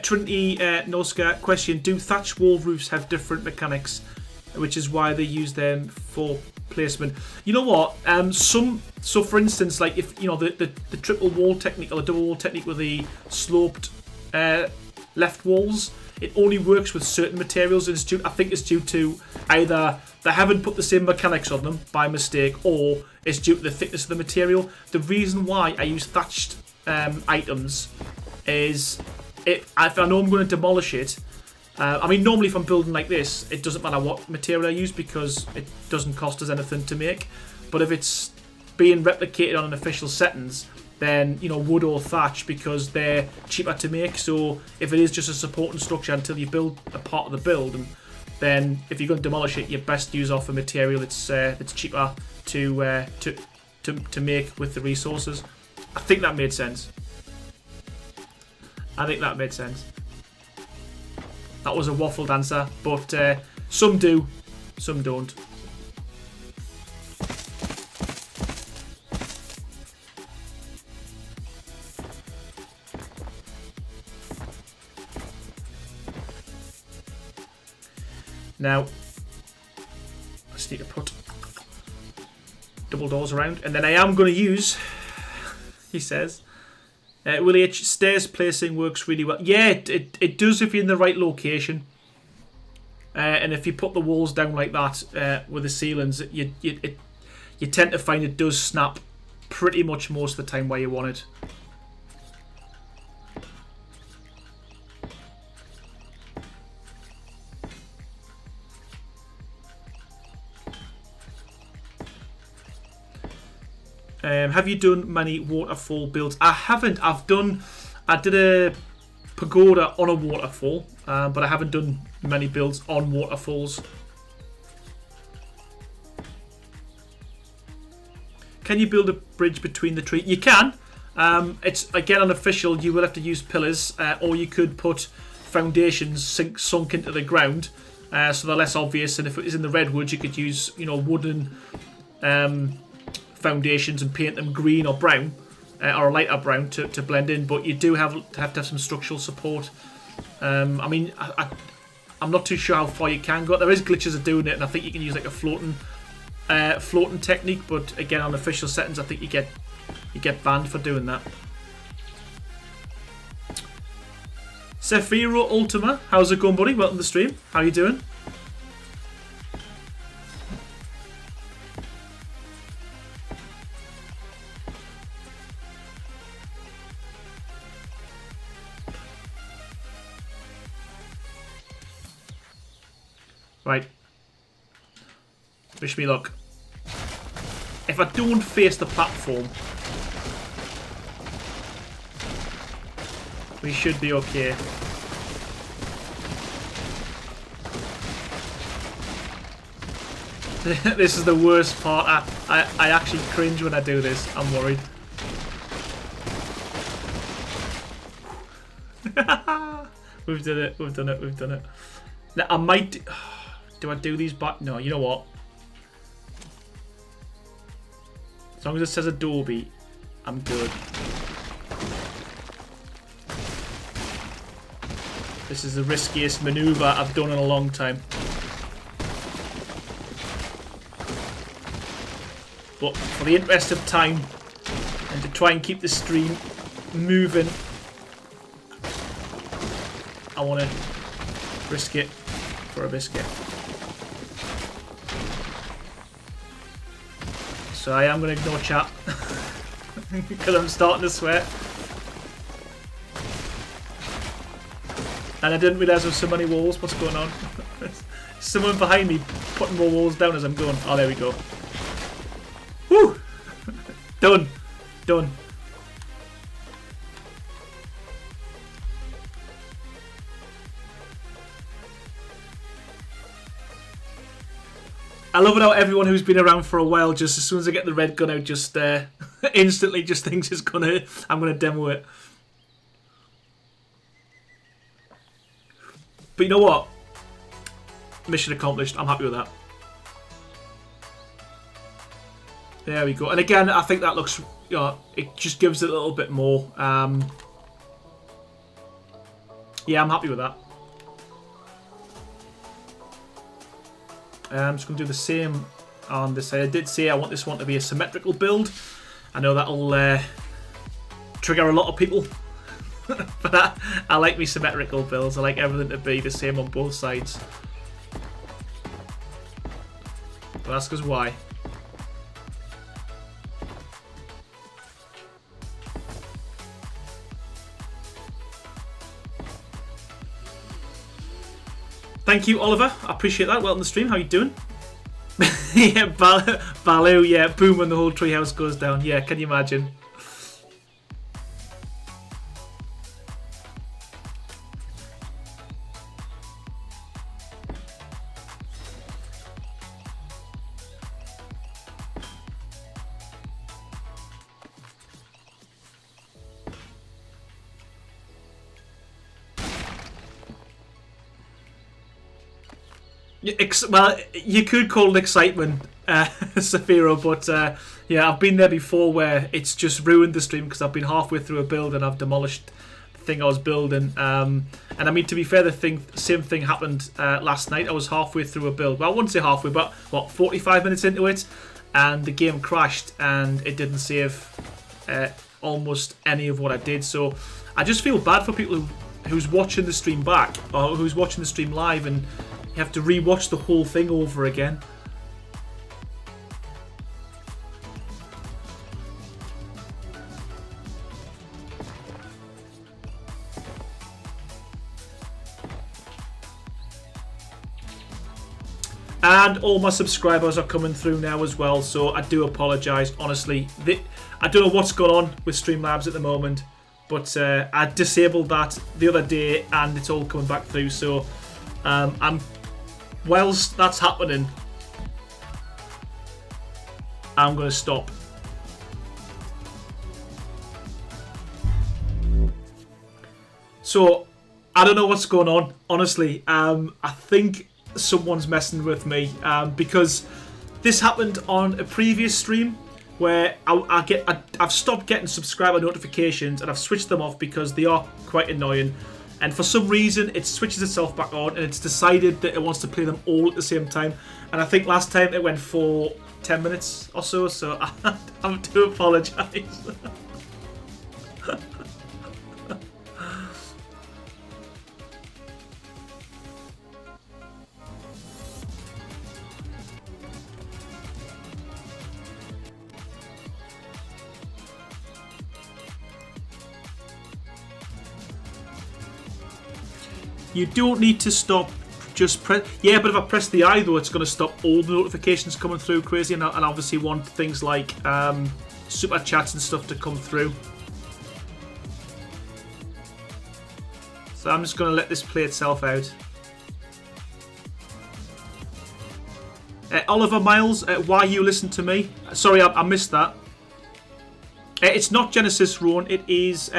Trinity Noska question: do thatch wall roofs have different mechanics, which is why they use them for placement? You know what? So for instance, like if you know the triple wall technique or the double wall technique with the sloped left walls, it only works with certain materials. And I think it's due to either they haven't put the same mechanics on them by mistake, or it's due to the thickness of the material. The reason why I use thatched items is if I know I'm going to demolish it. I mean, normally if I'm building like this, it doesn't matter what material I use because it doesn't cost us anything to make. But if it's being replicated on an official settings, then, you know, wood or thatch, because they're cheaper to make. So if it is just a supporting structure until you build a part of the build, and then if you're going to demolish it, you best use off a material that's cheaper to make with the resources. I think that made sense. I think that made sense. That was a waffled answer, but some do, some don't. Now, I just need to put double doors around, and then I am going to use, he says, Willie H, stairs placing works really well. Yeah, it does if you're in the right location. And if you put the walls down like that with the ceilings, you tend to find it does snap pretty much most of the time where you want it. Have you done many waterfall builds? I haven't. I did a pagoda on a waterfall, but I haven't done many builds on waterfalls. Can you build a bridge between the tree? You can. It's again unofficial. You will have to use pillars, or you could put foundations sunk into the ground, so they're less obvious. And if it is in the redwoods, you could use wooden foundations and paint them green or brown, or a lighter brown to blend in. But you do have to have some structural support. I mean, I'm not too sure how far you can go. There is glitches of doing it, and I think you can use like a floating technique. But again, on official settings, I think you get banned for doing that. Sephiro Ultima, how's it going, buddy? Welcome to the stream. How you doing? Right. Wish me luck. If I don't face the platform, we should be okay. This is the worst part. I actually cringe when I do this. I'm worried. We've done it. We've done it. We've done it. Now, I might... Do I do these back? No, you know what? As long as it says Adobe, I'm good. This is the riskiest maneuver I've done in a long time. But for the interest of time, and to try and keep the stream moving, I want to risk it for a biscuit. So I am going to ignore chat because I'm starting to sweat. And I didn't realise there were so many walls. What's going on? Someone behind me putting more walls down as I'm going. Oh, there we go. Woo! Done. Done. I love it how everyone who's been around for a while, just as soon as I get the red gun out, just instantly just thinks I'm gonna demo it. But you know what? Mission accomplished. I'm happy with that. There we go. And again, I think that looks, it just gives it a little bit more. Yeah, I'm happy with that. I'm just going to do the same on this side. I did say I want this one to be a symmetrical build. I know that'll trigger a lot of people. But I like me symmetrical builds. I like everything to be the same on both sides. Don't ask us why. Thank you, Oliver. I appreciate that. Welcome to the stream. How you doing? Yeah, Baloo. Yeah, boom when the whole treehouse goes down. Yeah, can you imagine? Well, you could call it excitement, Saphiro, but yeah, I've been there before where it's just ruined the stream because I've been halfway through a build and I've demolished the thing I was building. And I mean, to be fair, same thing happened last night. I was halfway through a build. Well, I wouldn't say halfway, but what, 45 minutes into it, and the game crashed and it didn't save almost any of what I did. So I just feel bad for people who's watching the stream back or who's watching the stream live and you have to re-watch the whole thing over again. And all my subscribers are coming through now as well, so I do apologise, honestly. I don't know what's going on with Streamlabs at the moment, but I disabled that the other day and it's all coming back through, so whilst that's happening, I'm going to stop. So, I don't know what's going on, honestly. I think someone's messing with me because this happened on a previous stream where I've stopped getting subscriber notifications and I've switched them off because they are quite annoying, and for some reason it switches itself back on and it's decided that it wants to play them all at the same time, and I think last time it went for 10 minutes or so, so I do apologise. You don't need to stop, just press. Yeah, but if I press the I though, it's going to stop all the notifications coming through, crazy, and I obviously want things like super chats and stuff to come through. So I'm just going to let this play itself out. Oliver Miles, why you listen to me? Sorry, I missed that. It's not Genesis Roan, it is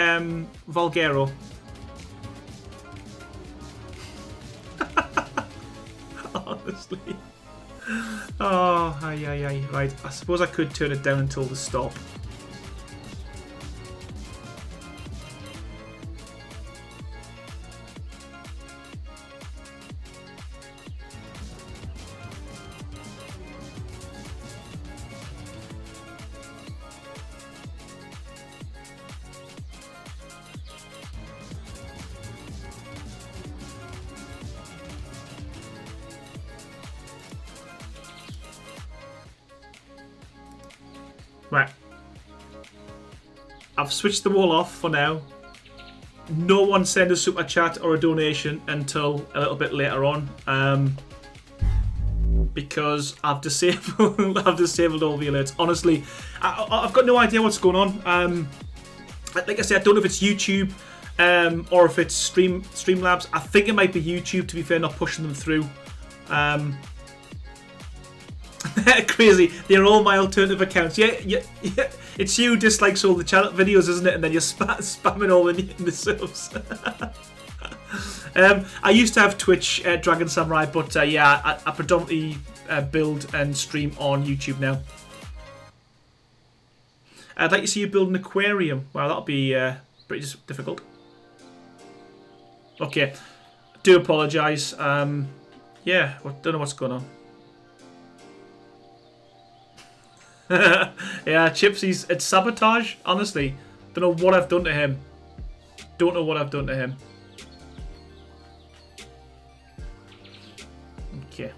Vulgaro. Honestly. Oh, aye. Right, I suppose I could turn it down until the stop. Right. I've switched them all off for now. No one send a super chat or a donation until a little bit later on. Because I've disabled all the alerts. Honestly, I've got no idea what's going on. Like I said, I don't know if it's YouTube or if it's Streamlabs. I think it might be YouTube, to be fair, not pushing them through. Crazy. They're all my alternative accounts. Yeah. It's you dislikes all the channel videos, isn't it? And then you're spamming all the subs. I used to have Twitch, Dragon Samurai, but yeah, I predominantly build and stream on YouTube now. I'd like to see you build an aquarium. Wow, that'll be pretty difficult. Okay, do apologise. Yeah, don't know what's going on. Yeah, Chipsy's, it's sabotage, honestly. Don't know what I've done to him. Don't know what I've done to him. Okay.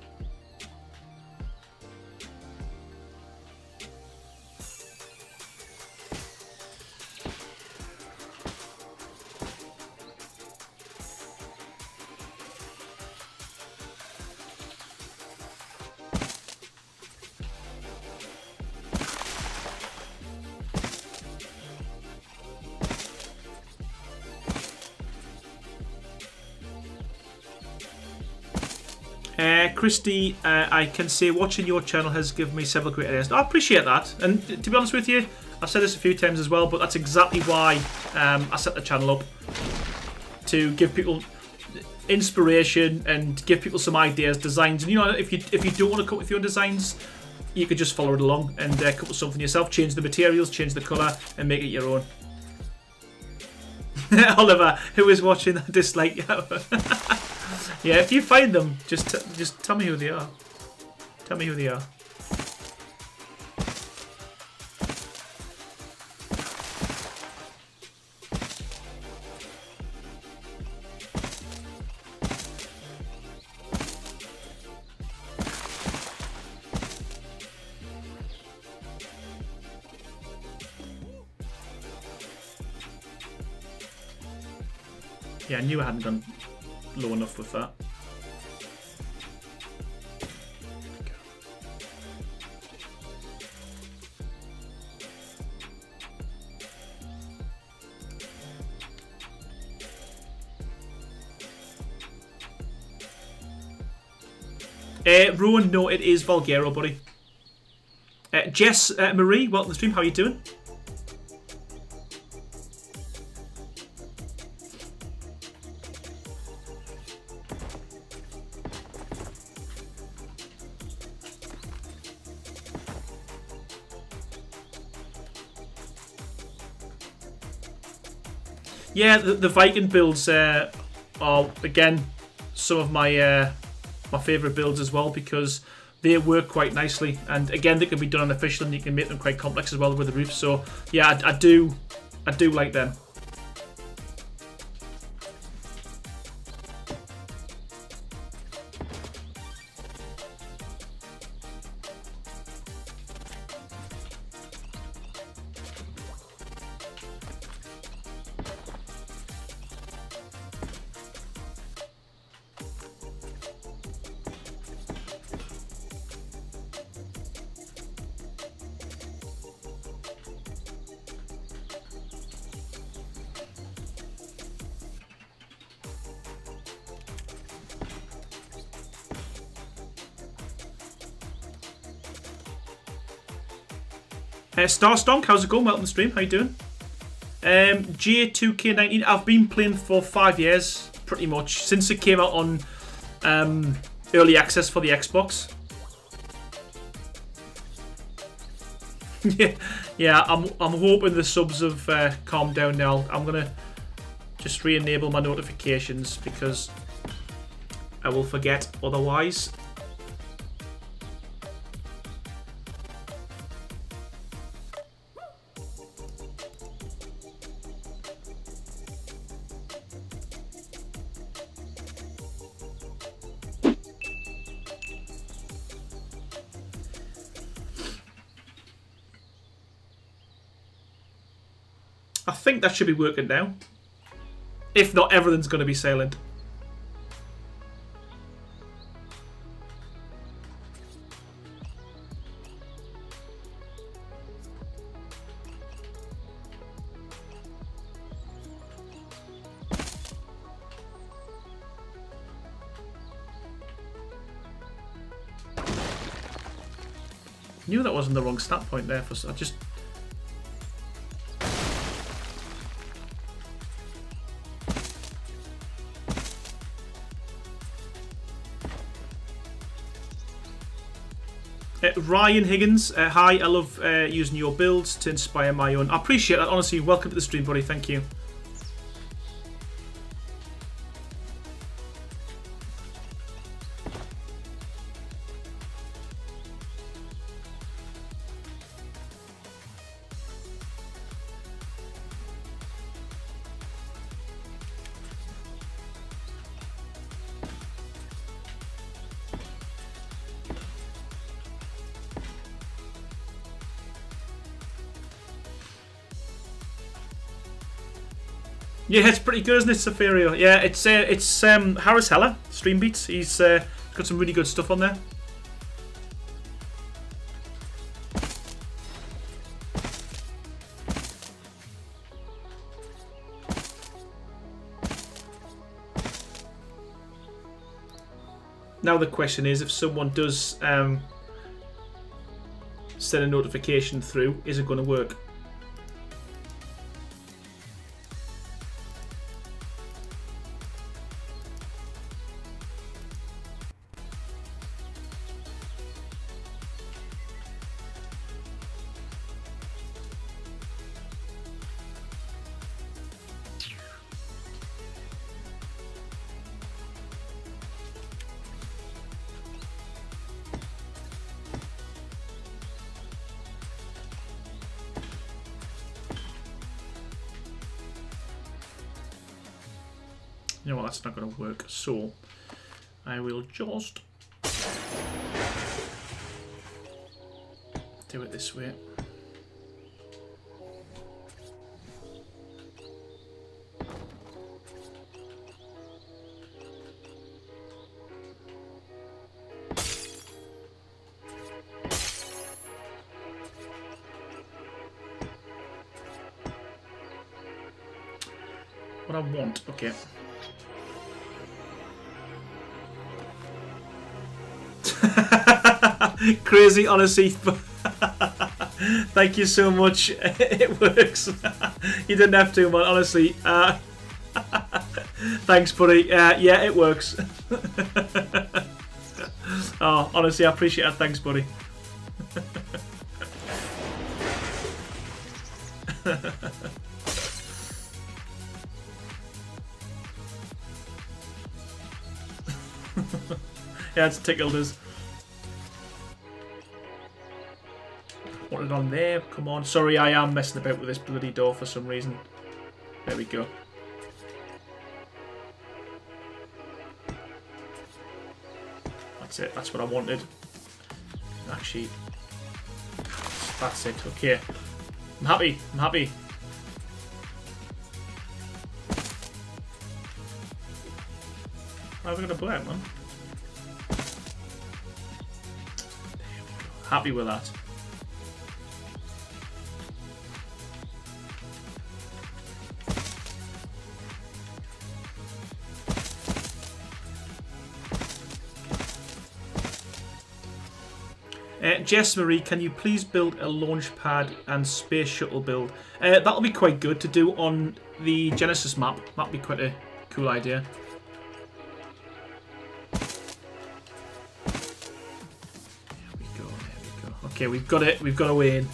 Christy, I can say watching your channel has given me several great ideas. I appreciate that, and to be honest with you, I've said this a few times as well, but that's exactly why I set the channel up, to give people inspiration and give people some ideas, designs. And you know, if you don't want to come up with your own designs, you could just follow it along and come up with something yourself, change the materials, change the colour, and make it your own. Oliver, who is watching, dislike. Yeah, if you find them, just tell me who they are. Tell me who they are. Yeah, I knew I hadn't done low enough with that. Rowan, no, it is Volgero, buddy. Jess Marie, welcome to the stream. How are you doing? Yeah, the Viking builds are, again, some of my my favourite builds as well, because they work quite nicely, and again they can be done unofficial and you can make them quite complex as well with the roof. So yeah, I do like them. Starstonk, how's it going? Welcome to the stream. How you doing? J2K19. I've been playing for 5 years, pretty much, since it came out on early access for the Xbox. yeah. I'm hoping the subs have calmed down now. I'm gonna just re-enable my notifications because I will forget otherwise. I think that should be working now. If not, everything's going to be silent. Knew that wasn't the wrong stat point there. I just... Ryan Higgins, hi, I love using your builds to inspire my own. I appreciate that, honestly. Welcome to the stream, buddy. Thank you. Yeah, it's pretty good, isn't it, Safario? Yeah, it's Harris Heller, Stream Beats. He's got some really good stuff on there. Now the question is, if someone does send a notification through, is it going to work? You know what, that's not going to work, so I will just do it this way. What I want, okay. Crazy, honestly. Thank you so much. It works. You didn't have to, man. Honestly. Thanks, buddy. Yeah, it works. Oh, honestly, I appreciate that. Thanks, buddy. Yeah, it's tickled us. Want it on there? Come on. Sorry, I am messing about with this bloody door for some reason. There we go. That's it. That's what I wanted. Actually, that's it. Okay. I'm happy. I'm happy. How are we going to play it, man? There we go. Happy with that. Jess Marie, can you please build a launch pad and space shuttle build? That'll be quite good to do on the Genesis map. That'll be quite a cool idea. There we go, there we go. Okay, we've got it. We've got a way in.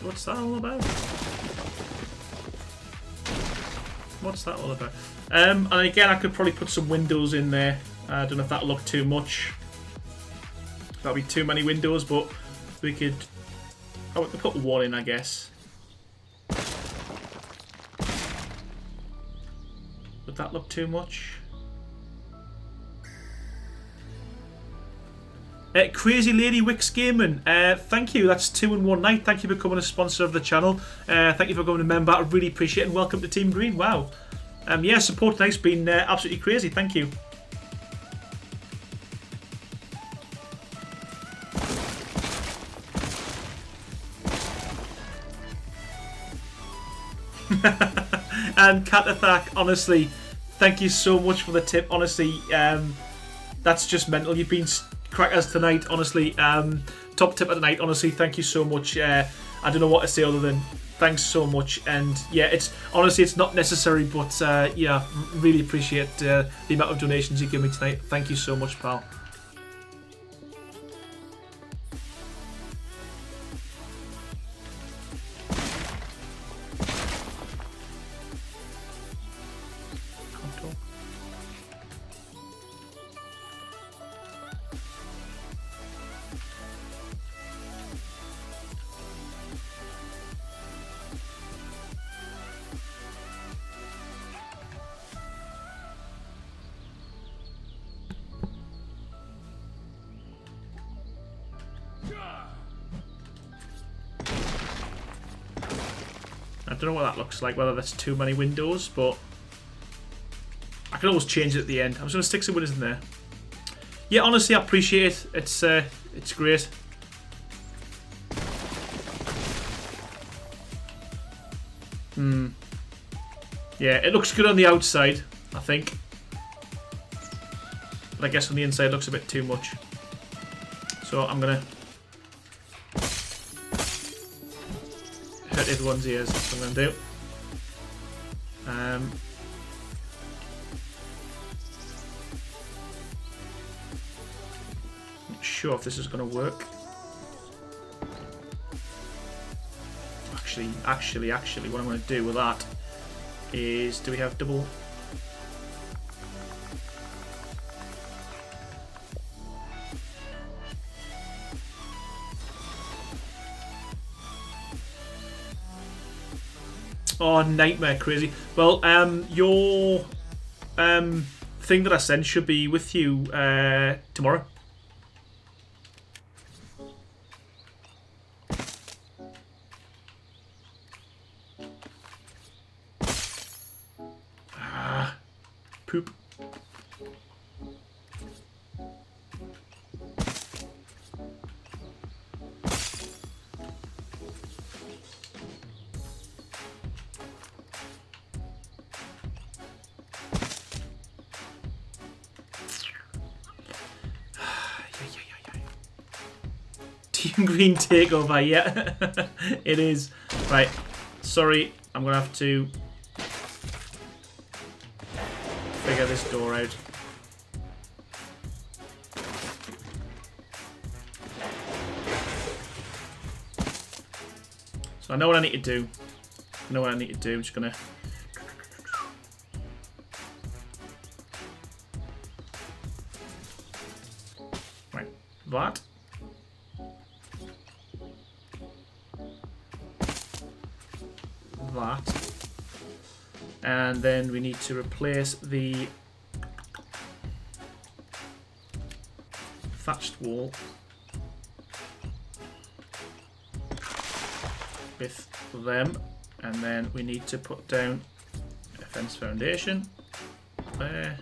What's that all about? What's that all about? And again, I could probably put some windows in there. I don't know if that'll look too much. That'll be too many windows, but we could... Oh, we could put one in, I guess. Would that look too much? Crazy Lady Wix Gaming, thank you. That's 2 in 1 night. Thank you for becoming a sponsor of the channel. Thank you for becoming a member. I really appreciate it. And welcome to Team Green. Wow. Yeah, support tonight's been absolutely crazy. Thank you. And Katathak, honestly, thank you so much for the tip. Honestly, that's just mental. You've been crackers tonight, honestly. Top tip of the night, honestly. Thank you so much. I don't know what to say other than thanks so much. And yeah, it's honestly, it's not necessary, but yeah, really appreciate the amount of donations you give me tonight. Thank you so much, pal. I don't know what that looks like, whether that's too many windows, but I can always change it at the end. I'm just going to stick some windows in there. Yeah, honestly, I appreciate it. It's great. Yeah, it looks good on the outside, I think. But I guess on the inside it looks a bit too much. So I'm going to hurt everyone's ears. That's what I'm going to do. Not sure if this is going to work. Actually, what I'm going to do with that is, do we have double? Oh, nightmare, crazy. Well, your thing that I sent should be with you tomorrow. Poop. Team Green takeover, yeah. It is. Right, sorry, I'm going to have to figure this door out. So I know what I need to do. I'm just going to... Right, that. That. And then we need to replace the thatched wall with them, and then we need to put down a fence foundation there.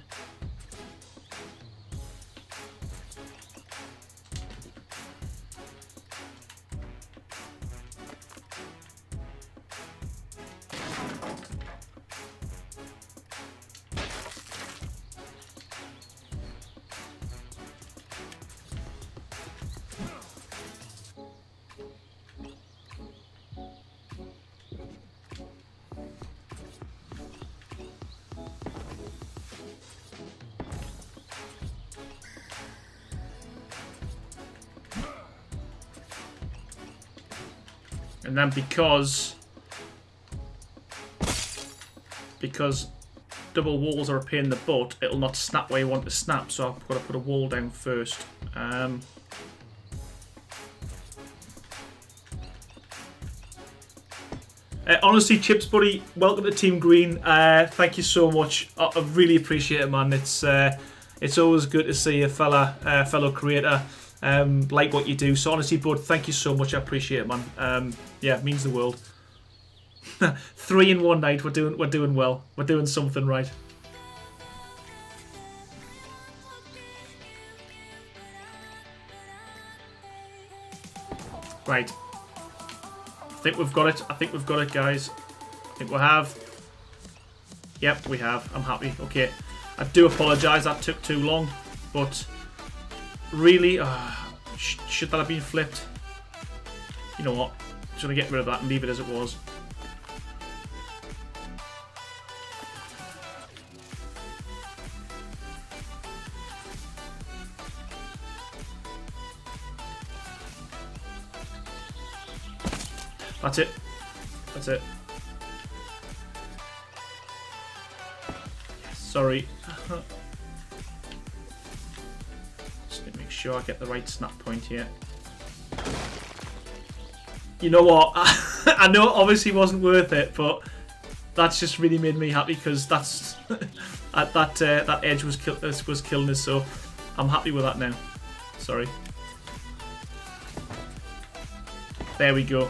And then because double walls are a pain in the butt, it'll not snap where you want to snap, so I've got to put a wall down first. Honestly, Chips buddy, welcome to Team Green. Thank you so much. I really appreciate it, man. It's always good to see a fellow creator like what you do. So honestly, bud, thank you so much. I appreciate it, man. Yeah, it means the world. 3 in one night. We're doing well. We're doing something right. Right. I think we've got it, guys. I think we have. Yep, we have. I'm happy. Okay. I do apologise. That took too long, but really, should that have been flipped? You know what? I'm just gonna get rid of that and leave it as it was. That's it. That's it. Sorry. Just to make sure I get the right snap point here. You know what? I know it obviously wasn't worth it, but that's just really made me happy because that's that edge was killing us. So I'm happy with that now. Sorry. There we go.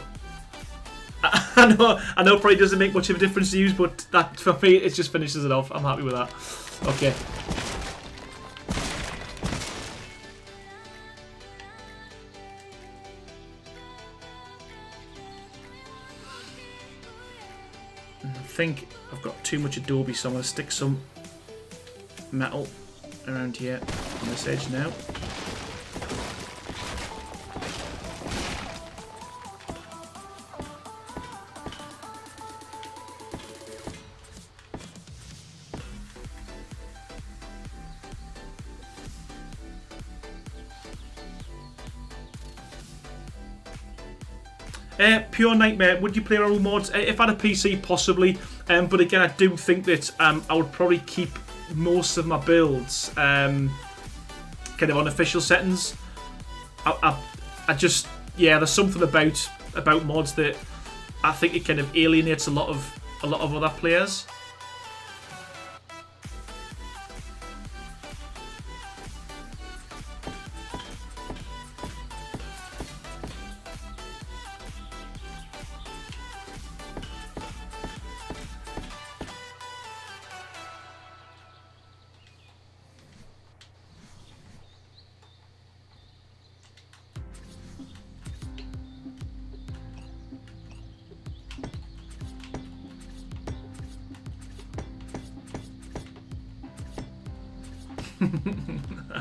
I know it probably doesn't make much of a difference to you, but that for me it just finishes it off. I'm happy with that. Okay. I think I've got too much Adobe, so I'm going to stick some metal around here on this edge now. Pure Nightmare, would you play our own mods? If I had a PC, possibly. But again, I do think that I would probably keep most of my builds kind of on official settings. I just, yeah, there's something about mods that I think it kind of alienates a lot of other players.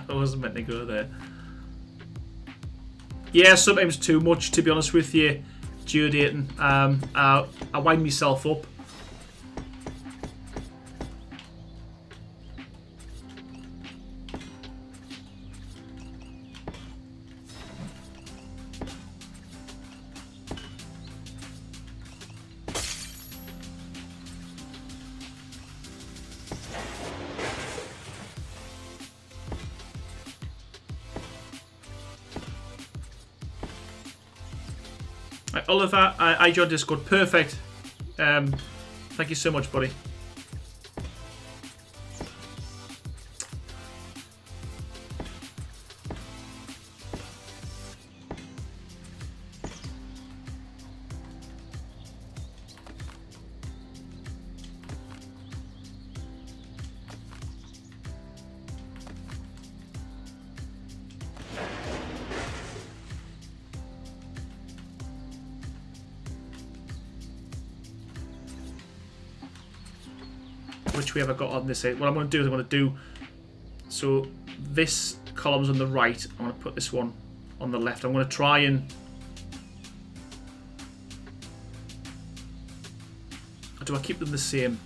I wasn't meant to go there. Yeah, sometimes too much, to be honest with you. Geodating. I wind myself up. Right, Oliver, I joined Discord. Perfect. Thank you so much, buddy. Which way have I got on this? What I'm going to do is I'm going to do... So this column's on the right. I'm going to put this one on the left. I'm going to try and... Or do I keep them the same?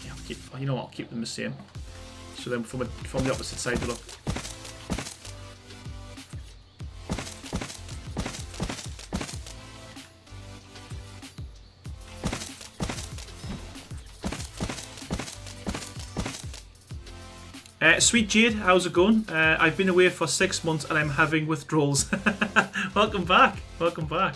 Yeah, you know what? I'll keep them the same. So then from the opposite side, look. Sweet Jade, how's it going? I've been away for 6 months and I'm having withdrawals. Welcome back. Welcome back.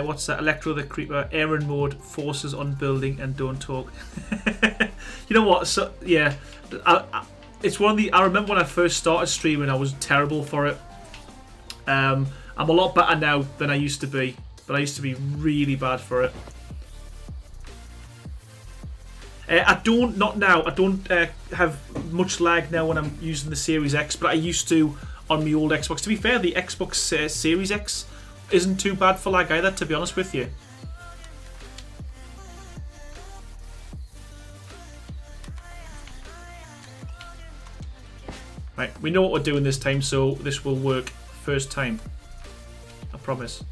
What's that? Electro the Creeper, Aaron mode, forces on building and don't talk. You know what? So yeah, it's one of the. I remember when I first started streaming, I was terrible for it. I'm a lot better now than I used to be, but I used to be really bad for it. Not now. I don't have much lag now when I'm using the Series X, but I used to on my old Xbox. To be fair, the Xbox Series X isn't too bad for lag either, to be honest with you. Right, we know what we're doing this time, so this will work first time. I promise.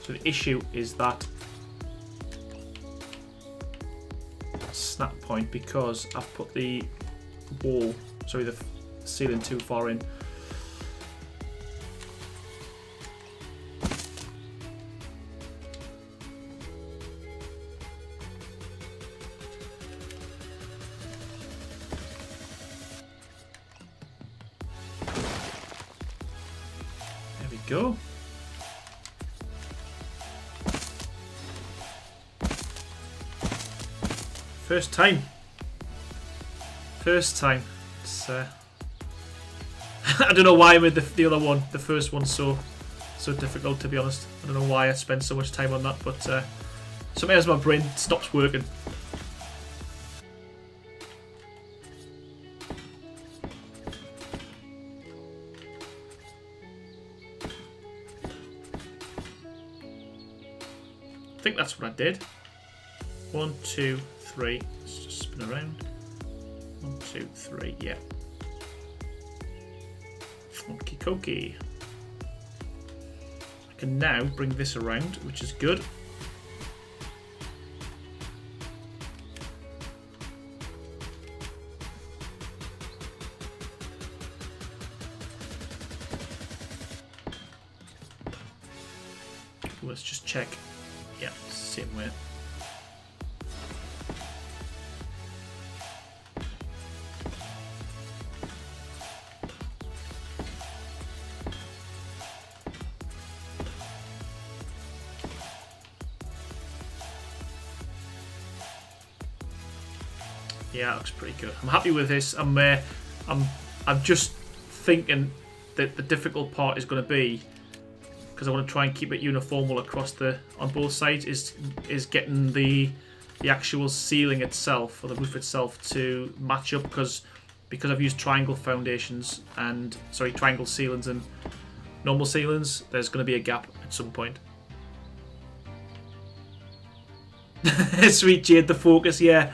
So the issue is that snap point because I've put the wall, sorry, the ceiling too far in. go. First time. First time. It's, I don't know why I made the other one, the first one, so difficult, to be honest. I don't know why I spent so much time on that, but sometimes my brain stops working. I think that's what I did. 1, 2, 3. Let's just spin around. 1, 2, 3. Yeah. Okie dokie. I can now bring this around, which is good. Let's just check. Yeah, same way. Yeah, that looks pretty good. I'm happy with this. I'm just thinking that the difficult part is going to be, because I want to try and keep it uniformal across on both sides, is getting the actual ceiling itself, or the roof itself, to match up, because I've used triangle foundations and triangle ceilings and normal ceilings. There's going to be a gap at some point. Sweet Jade, the focus, yeah.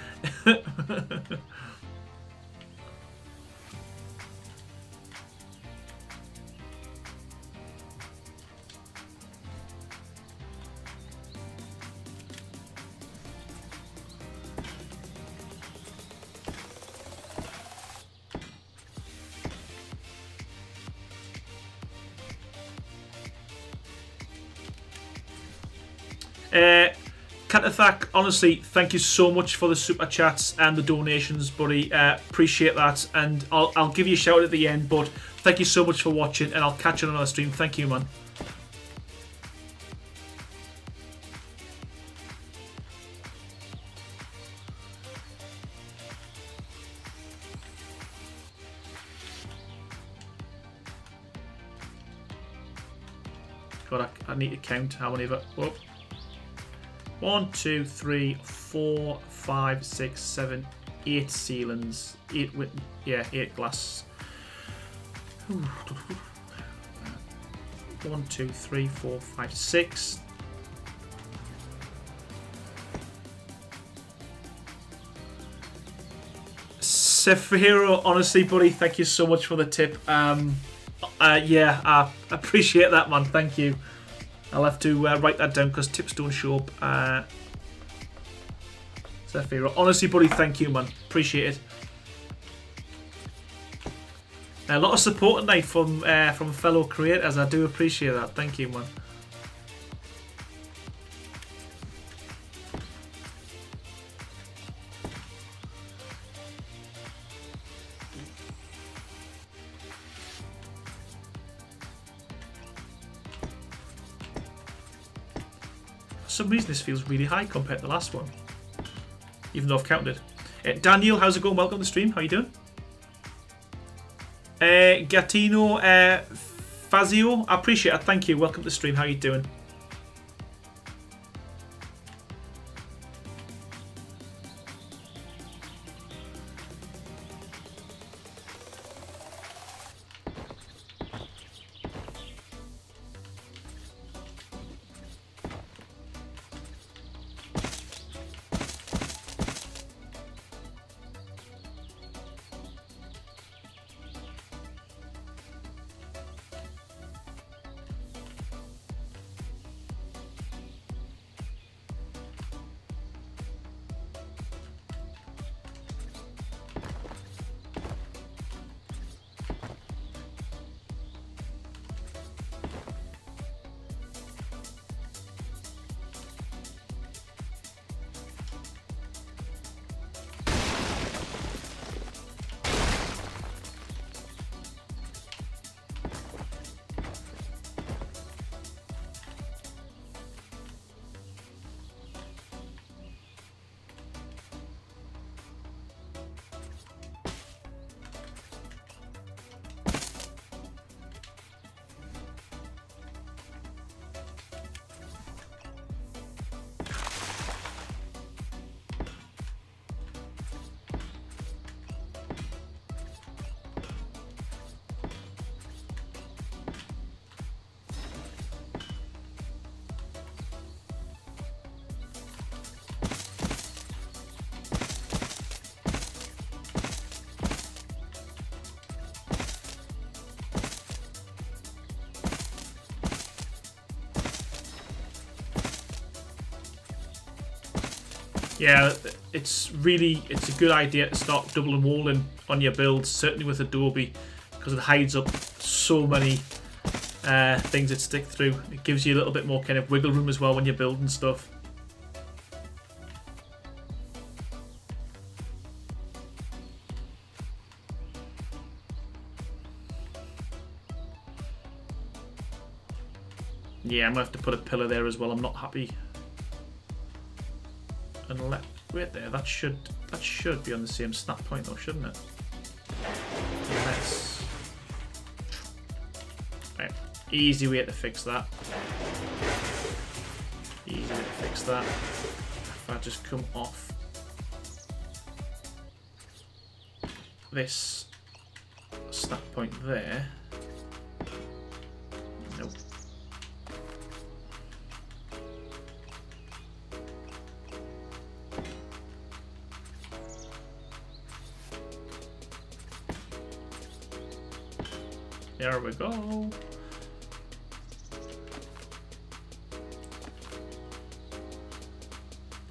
Cantathak, honestly, thank you so much for the super chats and the donations, buddy. Appreciate that, and I'll give you a shout at the end. But thank you so much for watching, and I'll catch you on another stream. Thank you, man. God, I need to count how many of it. Whoa. 1, 2, 3, 4, 5, 6, 7, 8 ceilings. 8 with, yeah, 8 glass. 1, 2, 3, 4, 5, 6. Sephiro, honestly, buddy, thank you so much for the tip. Yeah, I appreciate that, man. Thank you. I'll have to write that down because tips don't show up. Sephiro, honestly, buddy, thank you, man. Appreciate it. A lot of support tonight from fellow creators. I do appreciate that. Thank you, man. For some reason this feels really high compared to the last one, even though I've counted it. Daniel, how's it going? Welcome to the stream. How you doing? Gatino Fazio, I appreciate it. Thank you. Welcome to the stream. How you doing? Yeah, it's a good idea to start double and walling on your builds, certainly with Adobe, because it hides up so many things that stick through. It gives you a little bit more kind of wiggle room as well when you're building stuff. Yeah, I'm gonna have to put a pillar there as well. I'm not happy. And wait there. That should be on the same snap point though, shouldn't it? Yes. Right. Easy way to fix that. Easy way to fix that. If I just come off this snap point there. Nope. There we go.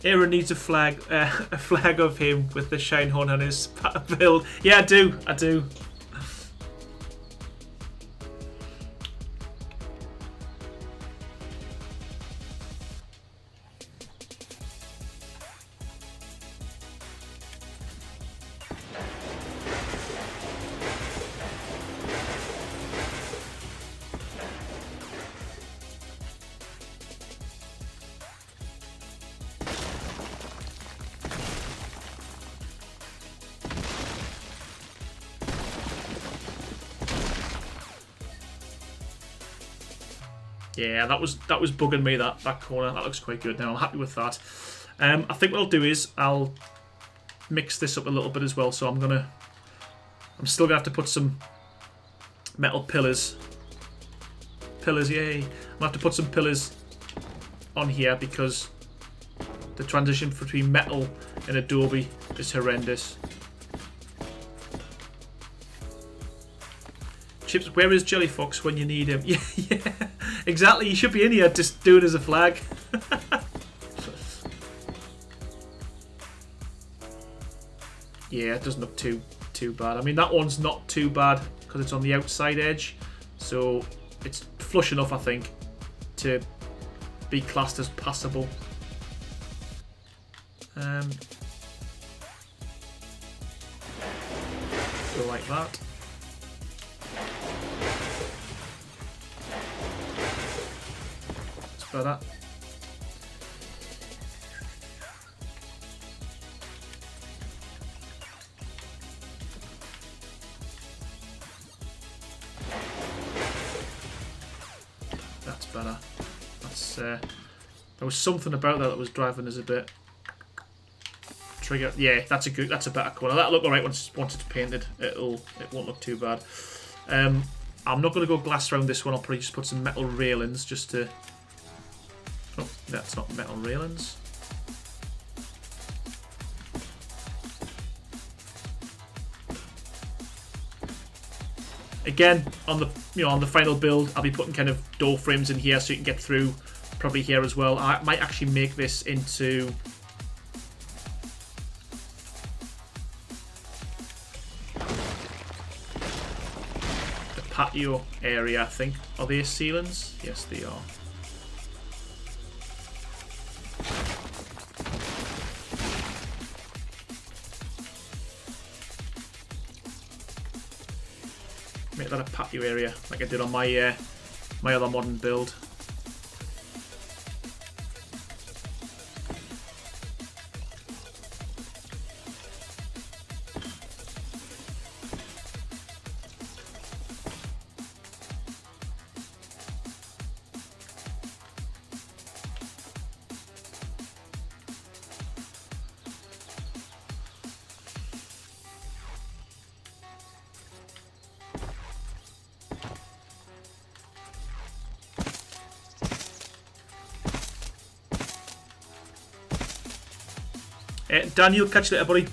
Aaron needs a flag of him with the shine horn on his build. Yeah, I do. Yeah, that was bugging me, that corner. That looks quite good now. I'm happy with that. I think what I'll do is I'll mix this up a little bit as well. So I'm still gonna have to put some metal pillars. Pillars, yay! I'm gonna have to put some pillars on here because the transition between metal and Adobe is horrendous. Chips, where is Jelly Fox when you need him? Yeah, exactly. He should be in here just doing as a flag. Yeah, it doesn't look too bad. I mean, that one's not too bad because it's on the outside edge, so it's flush enough, I think, to be classed as passable. Go like that. Better. That's better. That's there was something about that was driving us a bit. Trigger. Yeah, that's a better corner. That'll look alright once it's painted. It won't look too bad. I'm not going to go glass around this one. I'll probably just put some metal railings just to. Oh, that's not metal railings. Again, on the final build, I'll be putting kind of door frames in here so you can get through. Probably here as well. I might actually make this into the patio area. I think. Are they ceilings? Yes, they are. Make that a patio area, like I did on my my other modern build. Daniel, catch you later, buddy.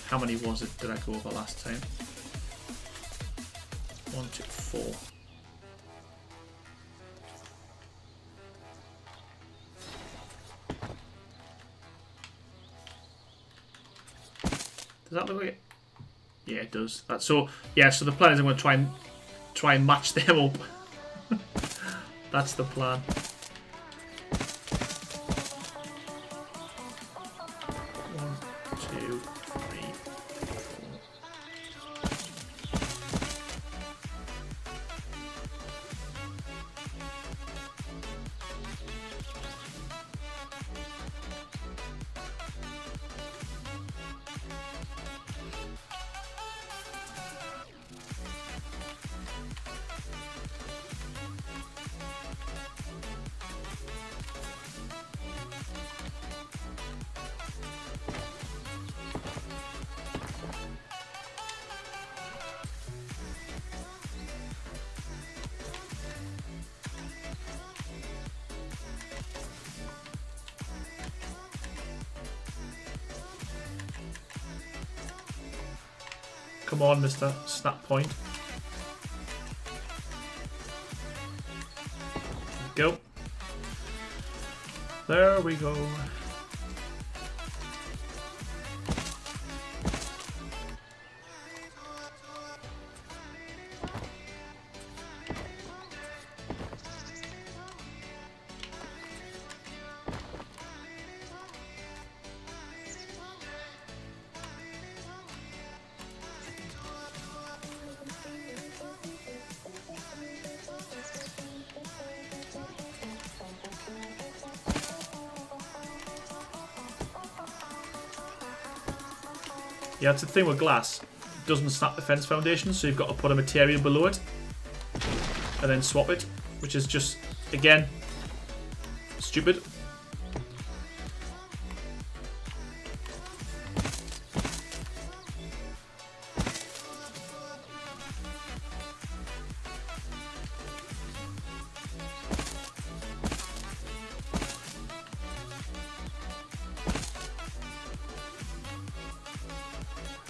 How many was it did I go over last time? 1, 2, 4. Does that look like it? Yeah, it does. So yeah, so the plan is I'm going to try and match them up. That's the plan. Come on, Mr. Snap Point. Go. There we go. Yeah, it's the thing with glass. It doesn't snap the fence foundation, so you've got to put a material below it and then swap it, which is just, again, stupid.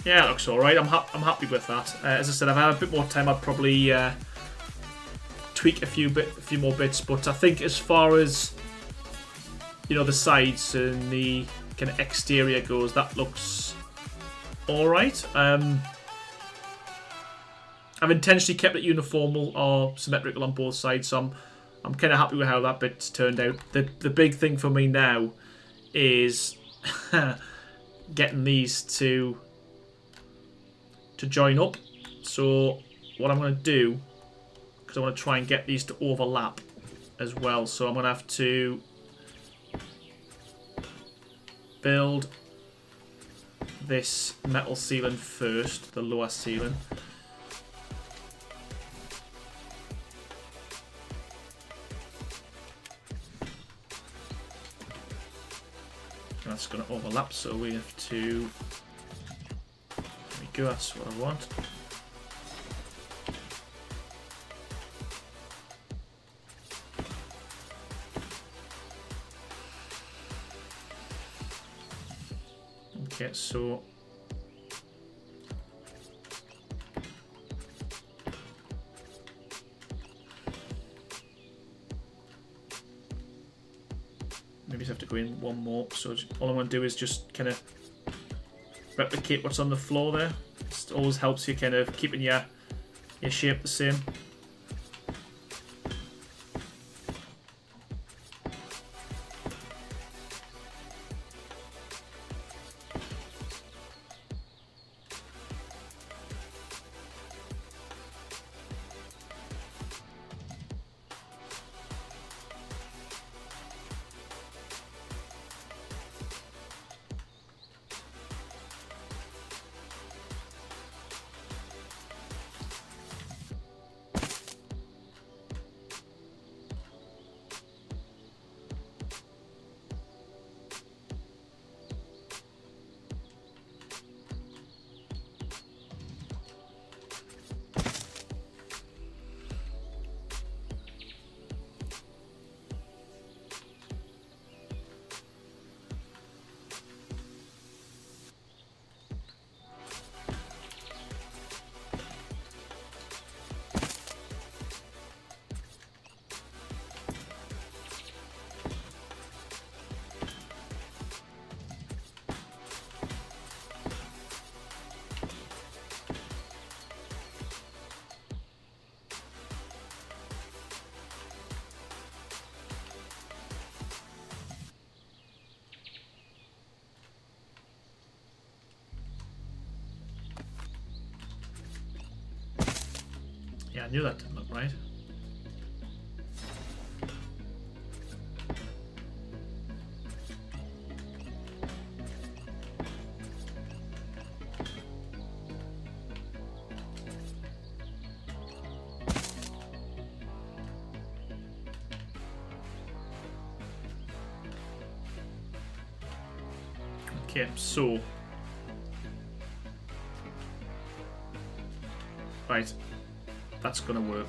Yeah, it looks alright. I'm happy with that. As I said, if I had a bit more time, I'd probably tweak a few more bits. But I think as far as the sides and the kind of exterior goes, that looks alright. I've intentionally kept it uniform or symmetrical on both sides, so I'm kind of happy with how that bit's turned out. The big thing for me now is getting these to join up. So what I'm going to do, because I want to try and get these to overlap as well, so I'm going to have to build this metal ceiling first, the lower ceiling. And that's going to overlap, so we have to... There we go, that's what I want. Okay, so maybe just have to go in one more. So all I'm going to do is just kind of replicate what's on the floor there. It always helps you kind of keeping your shape the same. I knew that didn't look right. Okay, so right, that's gonna work.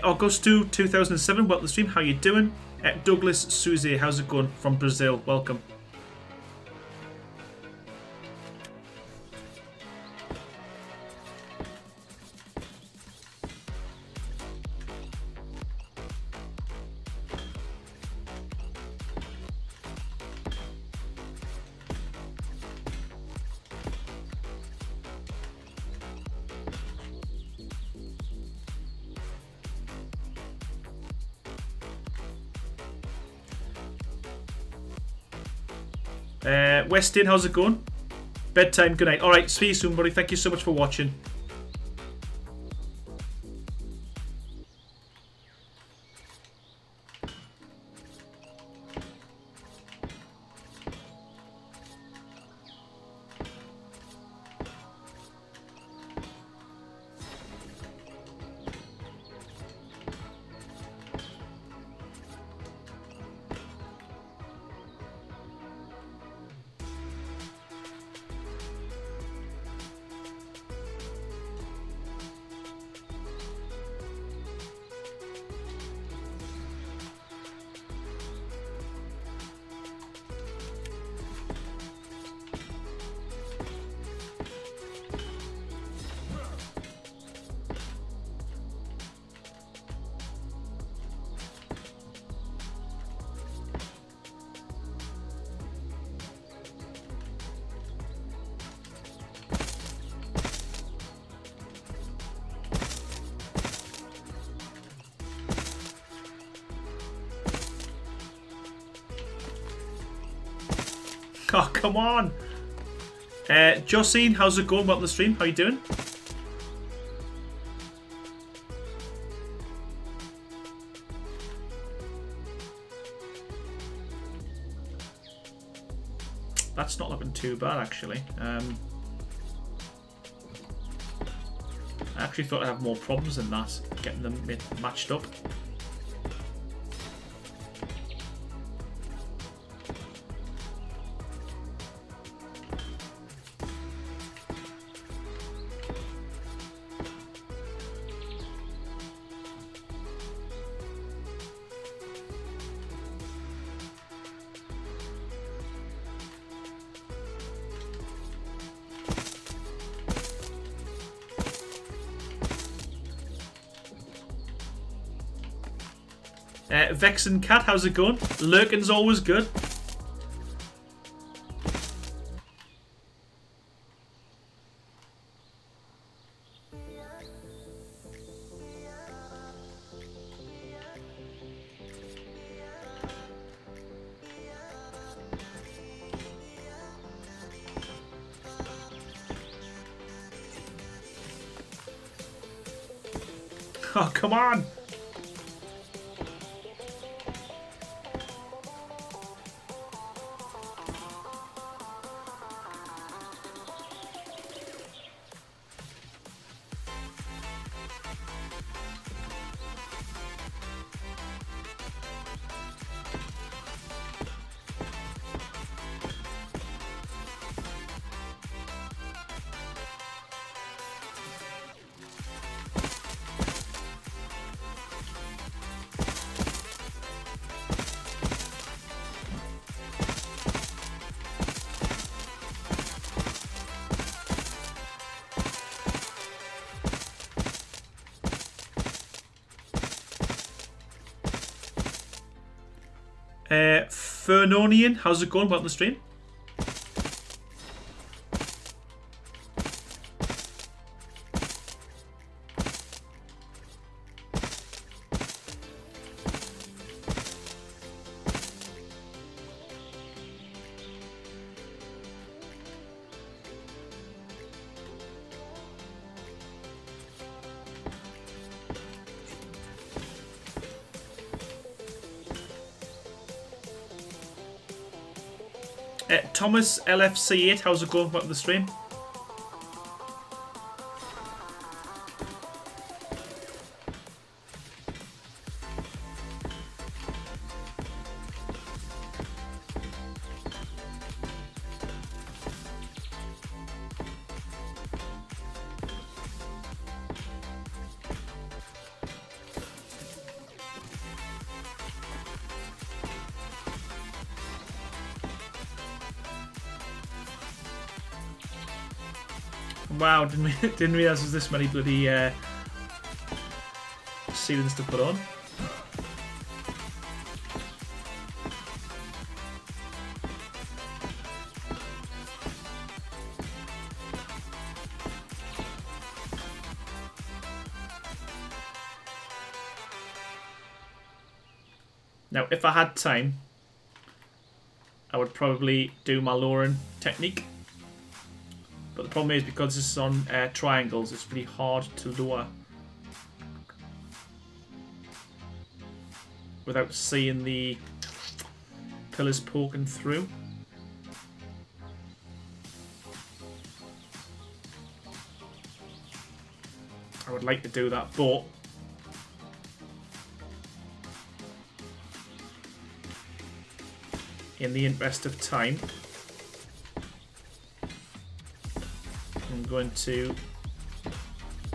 Augusto 2007, welcome to the stream. How you doing? Douglas Suzy, how's it going from Brazil? Welcome. Westin, how's it going? Bedtime, good night. Alright, see you soon, buddy. Thank you so much for watching. Oh, come on. Josine, how's it going? Welcome to the stream. How you doing? That's not looking too bad, actually. I actually thought I'd have more problems than that, getting them matched up. Vexen Cat, how's it going? Lurking's always good. Oh, come on! Fernonian, how's it going? Welcome to the stream. Thomas LFC8, how's it going? Welcome to the stream. Wow, didn't realise there's this many bloody ceilings to put on. Now, if I had time, I would probably do my lowering technique. But the problem is, because this is on triangles, it's really hard to lower without seeing the pillars poking through. I would like to do that, but in the interest of time, I'm going to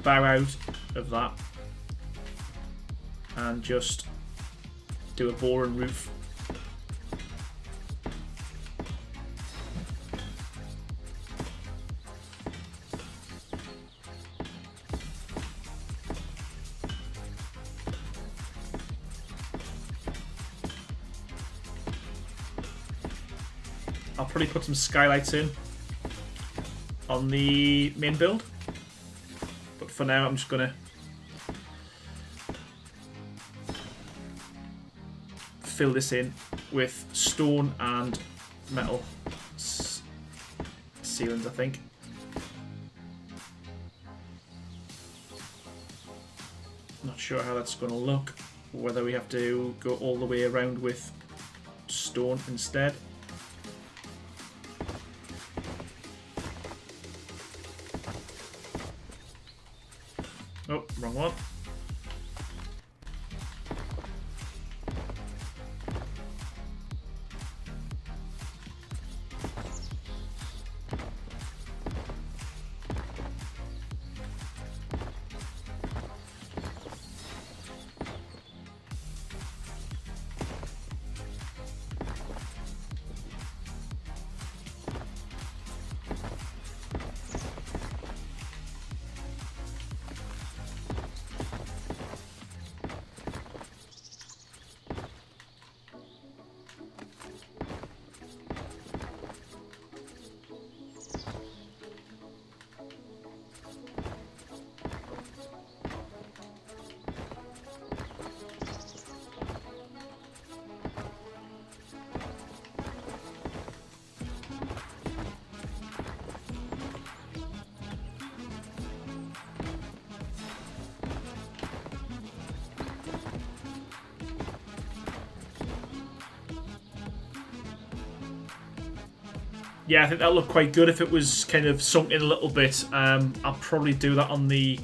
bow out of that and just do a boring roof. I'll probably put some skylights in on the main build, but for now I'm just gonna fill this in with stone and metal ceilings, I think. Not sure how that's gonna look, whether we have to go all the way around with stone instead. Oh, wrong one. Yeah, I think that'll look quite good if it was kind of sunk in a little bit. I'll probably do that on the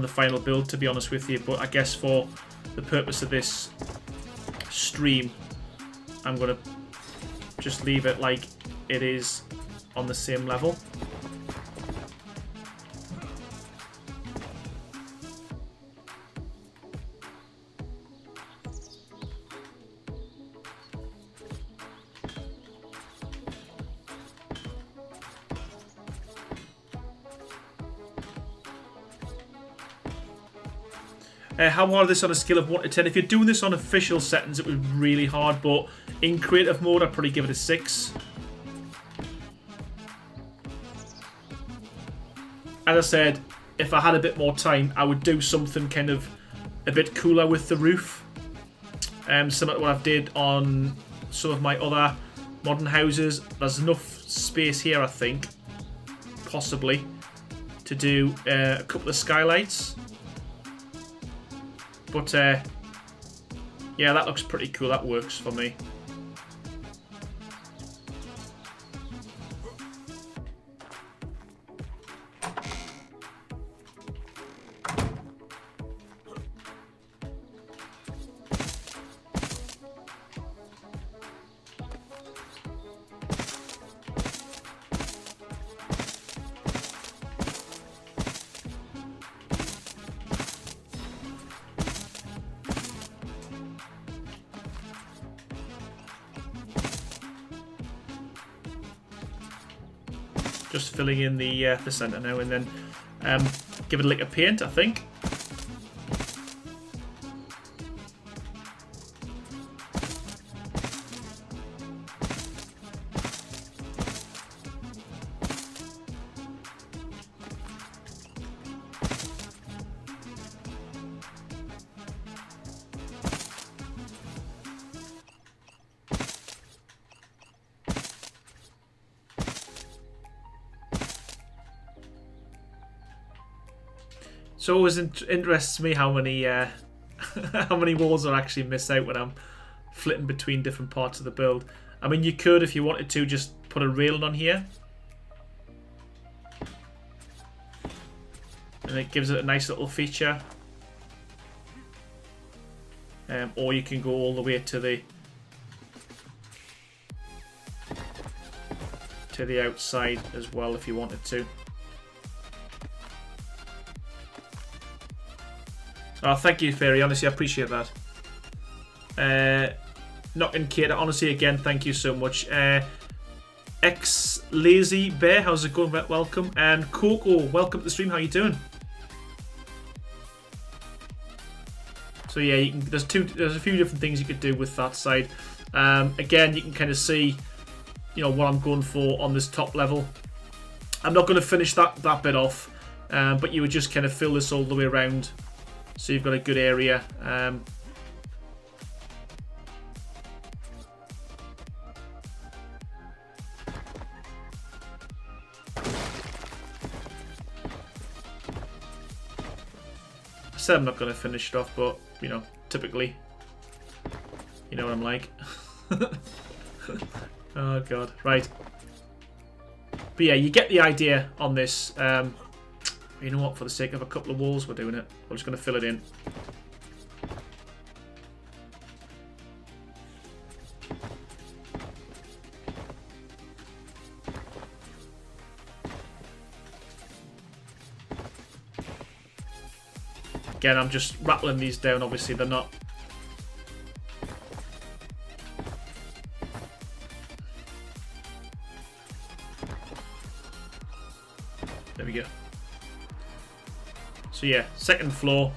final build, to be honest with you. But I guess for the purpose of this stream, I'm gonna just leave it like it is on the same level. How hard is this on a scale of 1 to 10? If you're doing this on official settings, it would be really hard, but In creative mode, I'd probably give it a 6. As I said, if I had a bit more time, I would do something kind of a bit cooler with the roof. Similar to what I've did on some of my other modern houses. There's enough space here, I think, possibly, to do a couple of skylights. But yeah, that looks pretty cool. That works for me. Just filling in the centre now, and then give it a lick of paint, I think. So it always interests me how many how many walls I actually miss out when I'm flitting between different parts of the build. I mean, you could, if you wanted to, just put a railing on here, and it gives it a nice little feature. Or you can go all the way to the outside as well if you wanted to. Oh, thank you, Fairy. Honestly, I appreciate that. Not in Cater. Honestly, again, thank you so much. X Lazy Bear, how's it going? Welcome. And Coco, welcome to the stream. How you doing? So yeah, you can, there's a few different things you could do with that side. Again, you can kind of see, you know, what I'm going for on this top level. I'm not going to finish that bit off, but you would just kind of fill this all the way around. So you've got a good area. I said I'm not going to finish it off, but, you know, typically, you know what I'm like. Oh, God. Right. But yeah, you get the idea on this. You know what? For the sake of a couple of walls, we're doing it. We're just going to fill it in. Again, I'm just rattling these down. Obviously, they're not... There we go. So yeah, second floor.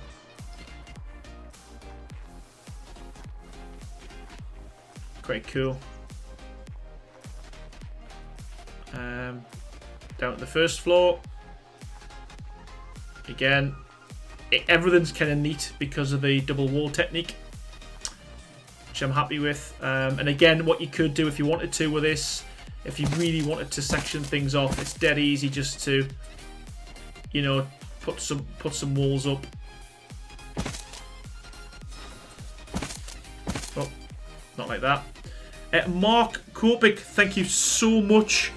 Quite cool. Down at the first floor. Again, everything's kind of neat because of the double wall technique, which I'm happy with. And again, what you could do if you wanted to with this, if you really wanted to section things off, it's dead easy just to, you know, put some walls up. Oh, not like that. Mark Kopik, thank you so much.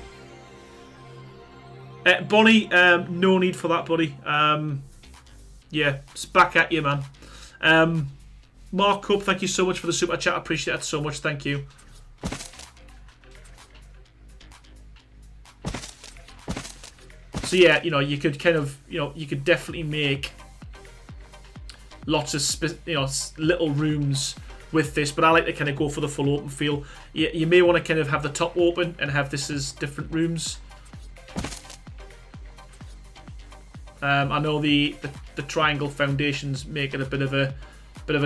Bonnie, no need for that, buddy. Yeah, it's back at you, man. Mark Cope, thank you so much for the super chat. I appreciate that so much. Thank you. So yeah, you know, you could kind of, you know, you could definitely make lots of, you know, little rooms with this, but I like to kind of go for the full open feel. You may want to kind of have the top open and have this as different rooms. I know the triangle foundations make it a bit of a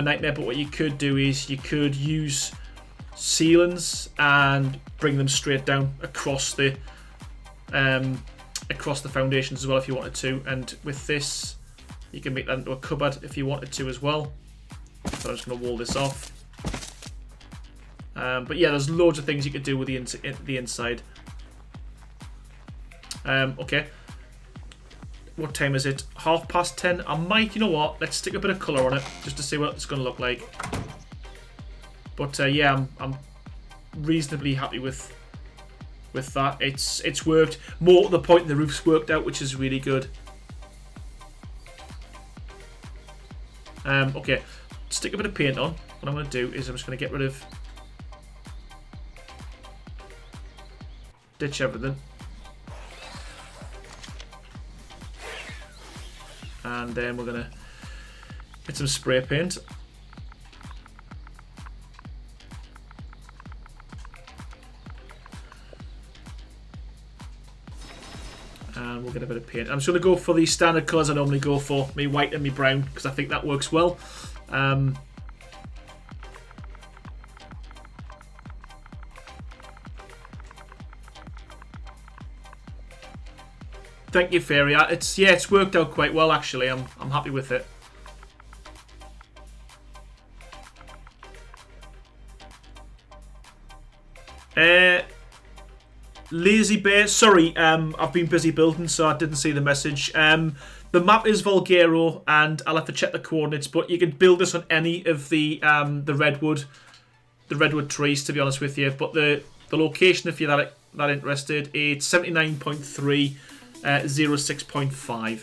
nightmare, but what you could do is you could use ceilings and bring them straight down across the foundations as well if you wanted to. And with this, you can make that into a cupboard if you wanted to as well. So I'm just going to wall this off. But yeah, there's loads of things you could do with the inside. Okay. What time is it? 10:30. I might, you know what? Let's stick a bit of colour on it just to see what it's going to look like. But yeah, I'm reasonably happy with that. It's worked. More to the point, the roof's worked out, which is really good. Okay, stick a bit of paint on. What I'm going to do is I'm just going to get rid of, ditch everything. And then we're going to get some spray paint. And we'll get a bit of paint. I'm just going to go for the standard colours I normally go for, me white and me brown, because I think that works well. Thank you, Fairy. It's worked out quite well actually. I'm happy with it. Lazy Bear, sorry, I've been busy building, so I didn't see the message. The map is Volgaro, and I'll have to check the coordinates, but you can build this on any of the redwood trees, to be honest with you. But the location, if you're that interested, it's 79.3, 06.5.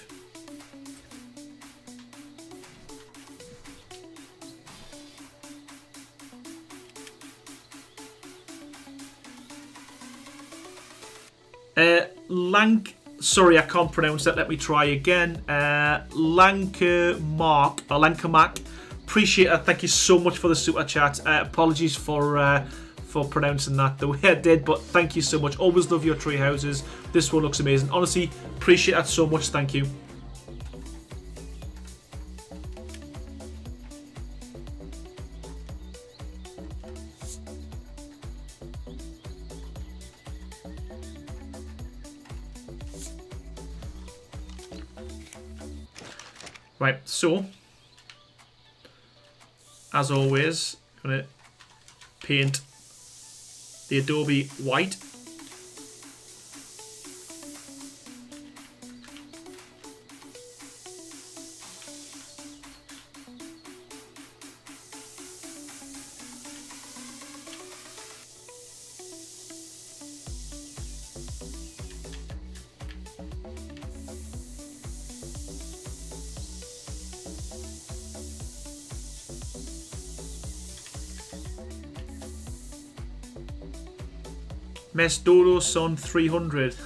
Sorry, I can't pronounce that. Let me try again. Lankermack. Appreciate it. Thank you so much for the super chat. Apologies for pronouncing that the way I did, but thank you so much. Always love your tree houses. This one looks amazing. Honestly, appreciate that so much. Thank you. Right, so as always, I'm going to paint the Adobe white. Mesdodo Son 300.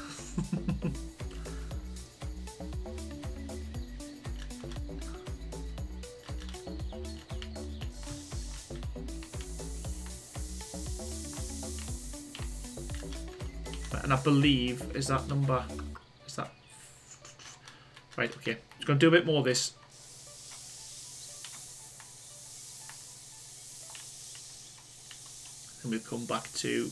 And I believe, is that number, is that, right, okay. I'm going to do a bit more of this. And we'll come back to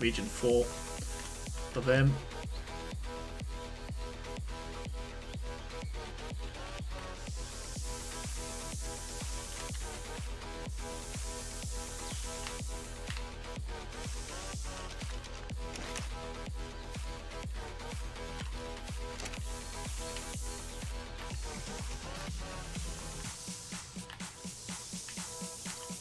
Region 4 for them.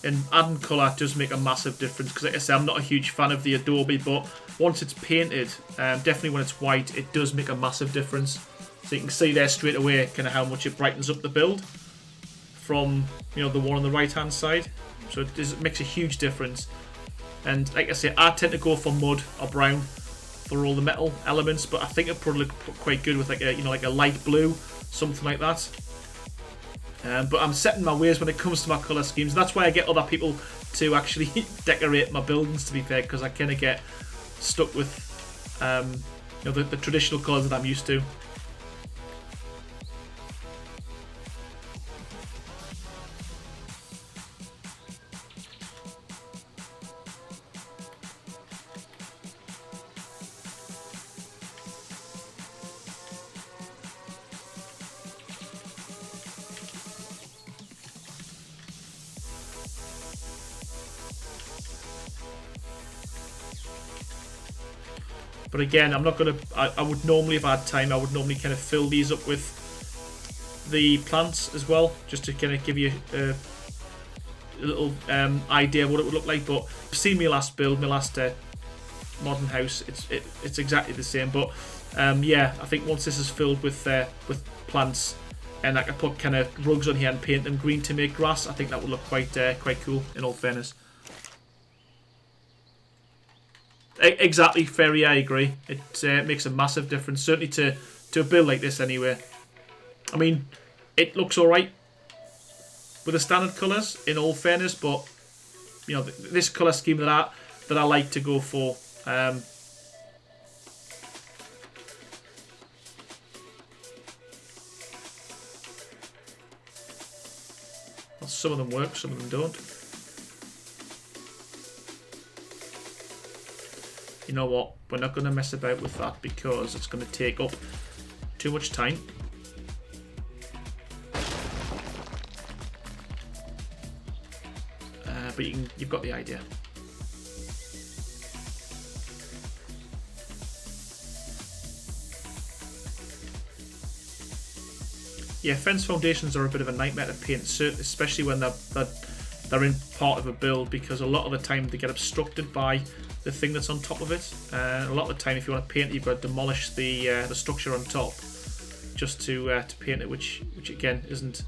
And adding colour does make a massive difference, because like I say, I'm not a huge fan of the Adobe, but once it's painted, definitely when it's white, it does make a massive difference. So you can see there straight away kind of how much it brightens up the build from, you know, the one on the right hand side. So it makes a huge difference. And like I say, I tend to go for mud or brown for all the metal elements, but I think it probably look quite good with like a like a light blue, something like that. But I'm setting my ways when it comes to my colour schemes. That's why I get other people to actually decorate my buildings, to be fair, because I kind of get stuck with the traditional colours that I'm used to. But again, I'm not going to... I would normally, if I had time, I would normally kind of fill these up with the plants as well, just to kind of give you a little idea of what it would look like. But you've seen my last build, my last modern house. It's exactly the same. But yeah, I think once this is filled with plants, and I can put kind of rugs on here and paint them green to make grass, I think that would look quite cool, in all fairness. Exactly, Ferry, I agree. It makes a massive difference, certainly to a build like this anyway. I mean, it looks alright with the standard colours, in all fairness, but you know, this colour scheme that I like to go for. Well, some of them work, some of them don't. You know what, we're not going to mess about with that because it's going to take up too much time. But you've got the idea. Yeah, fence foundations are a bit of a nightmare to paint, especially when they're in part of a build, because a lot of the time they get obstructed by the thing that's on top of it. A lot of the time, if you want to paint it, you've got to demolish the structure on top just to paint it, which again isn't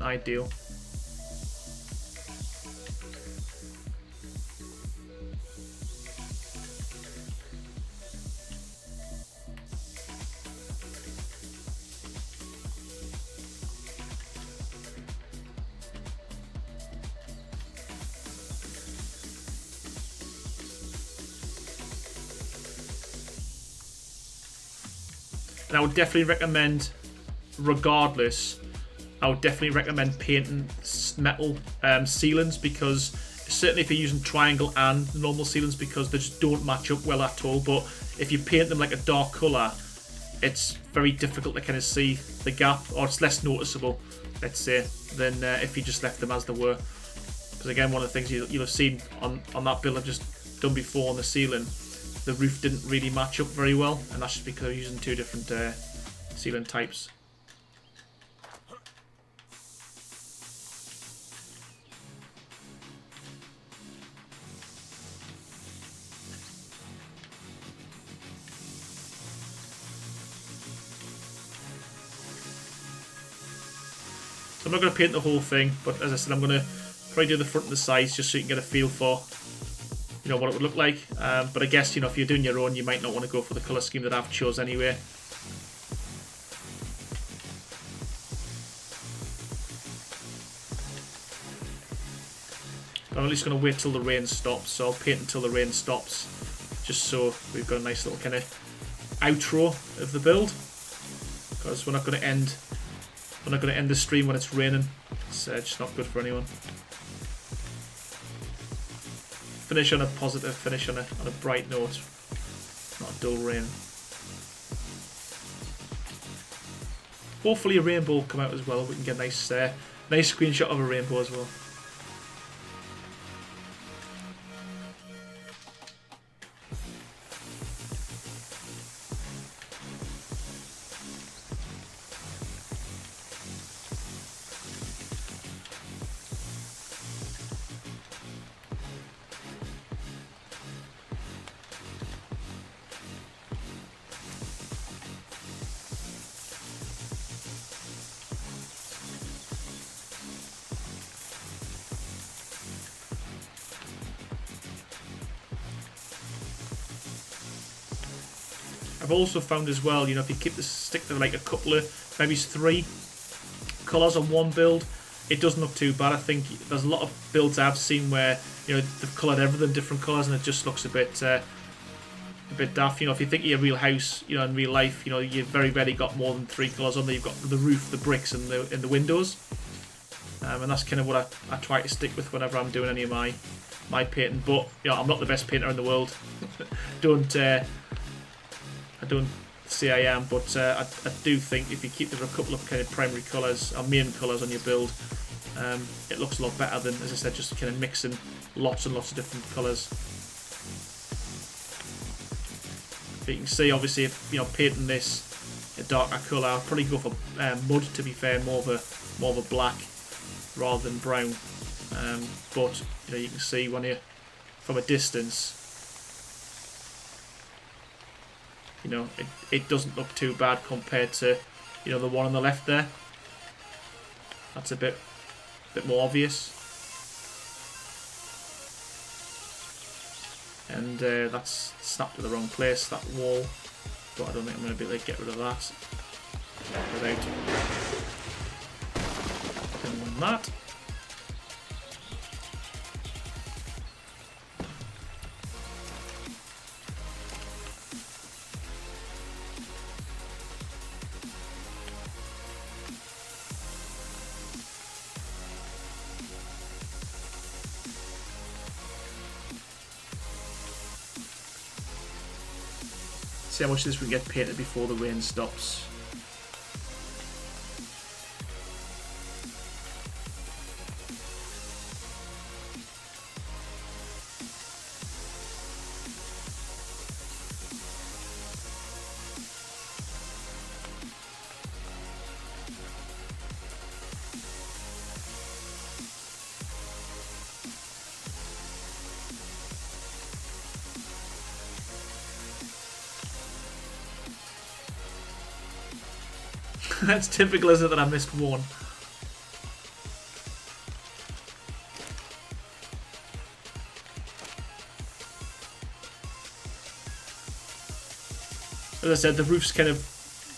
ideal. And I would definitely recommend, regardless, I would definitely recommend painting metal ceilings, because certainly if you're using triangle and normal ceilings, because they just don't match up well at all. But if you paint them like a dark colour, it's very difficult to kind of see the gap, or it's less noticeable, let's say, than if you just left them as they were. Because again, one of the things you'll have seen on that build I've just done before on the ceiling, the roof didn't really match up very well, and that's just because I'm using two different ceiling types. So I'm not going to paint the whole thing, but as I said, I'm going to probably do the front and the sides just so you can get a feel for, you know, what it would look like. But I guess, you know, if you're doing your own, you might not want to go for the colour scheme that I've chose anyway. I'm at least going to wait till the rain stops, so I'll paint until the rain stops, just so we've got a nice little kind of outro of the build, because we're not going to end the stream when it's raining. It's just not good for anyone. Finish on a positive, finish on a bright note, not a dull rain. Hopefully a rainbow will come out as well. We can get a nice screenshot of a rainbow as well. I've also found as well, you know, if you keep the stick to like a couple of, maybe 3 colours on one build, it doesn't look too bad. I think there's a lot of builds I've seen where, you know, they've coloured everything different colours and it just looks a bit daft. You know, if you think of your real house, you know, in real life, you know, you've very rarely got more than 3 colours on there. You've got the roof, the bricks, and the windows. And that's kind of what I try to stick with whenever I'm doing any of my painting. But you know, I'm not the best painter in the world. I don't say I am, but I do think if you keep there a couple of kind of primary colours or main colours on your build, it looks a lot better than, as I said, just kind of mixing lots and lots of different colours. But you can see, obviously, if you know, painting this a darker colour, I'll probably go for mud. To be fair, more of a black rather than brown. But you know, you can see when you from a distance, you know, it doesn't look too bad compared to, you know, the one on the left there. That's a bit more obvious. And that's snapped to the wrong place, that wall. But I don't think I'm going to be able to get rid of that without doing that. See how much of this we can get painted before the rain stops. That's typical, isn't it, that I missed one. As I said, the roof's kind of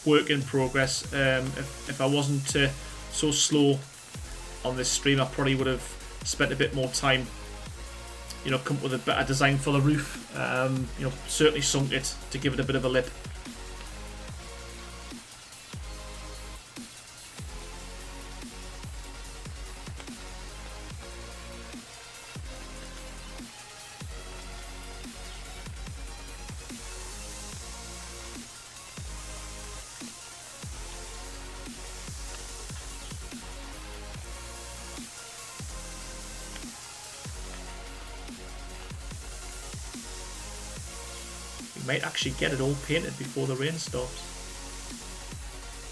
work in progress. If I wasn't so slow on this stream, I probably would have spent a bit more time, you know, come up with a better design for the roof. You know, certainly sunk it to give it a bit of a lip. Might actually get it all painted before the rain stops,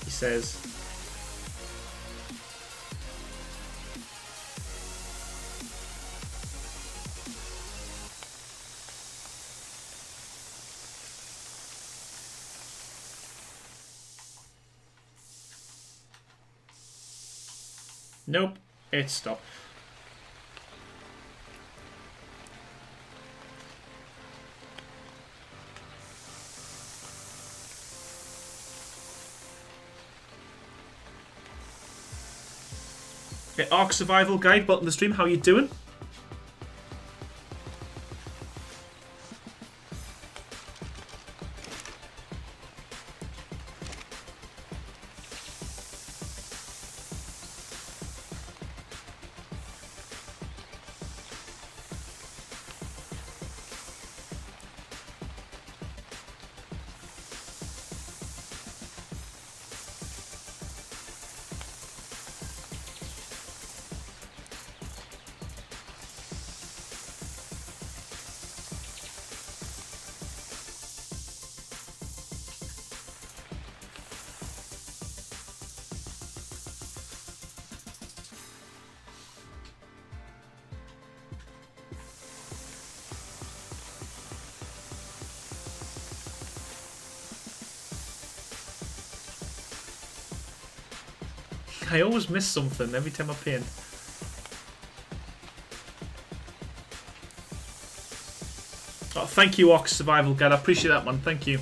he says. Nope, it stopped. Okay, Ark Survival Guide, welcome to the stream. How are you doing? I always miss something every time I paint. Oh, thank you, Ox Survival Guide. I appreciate that, man. Thank you.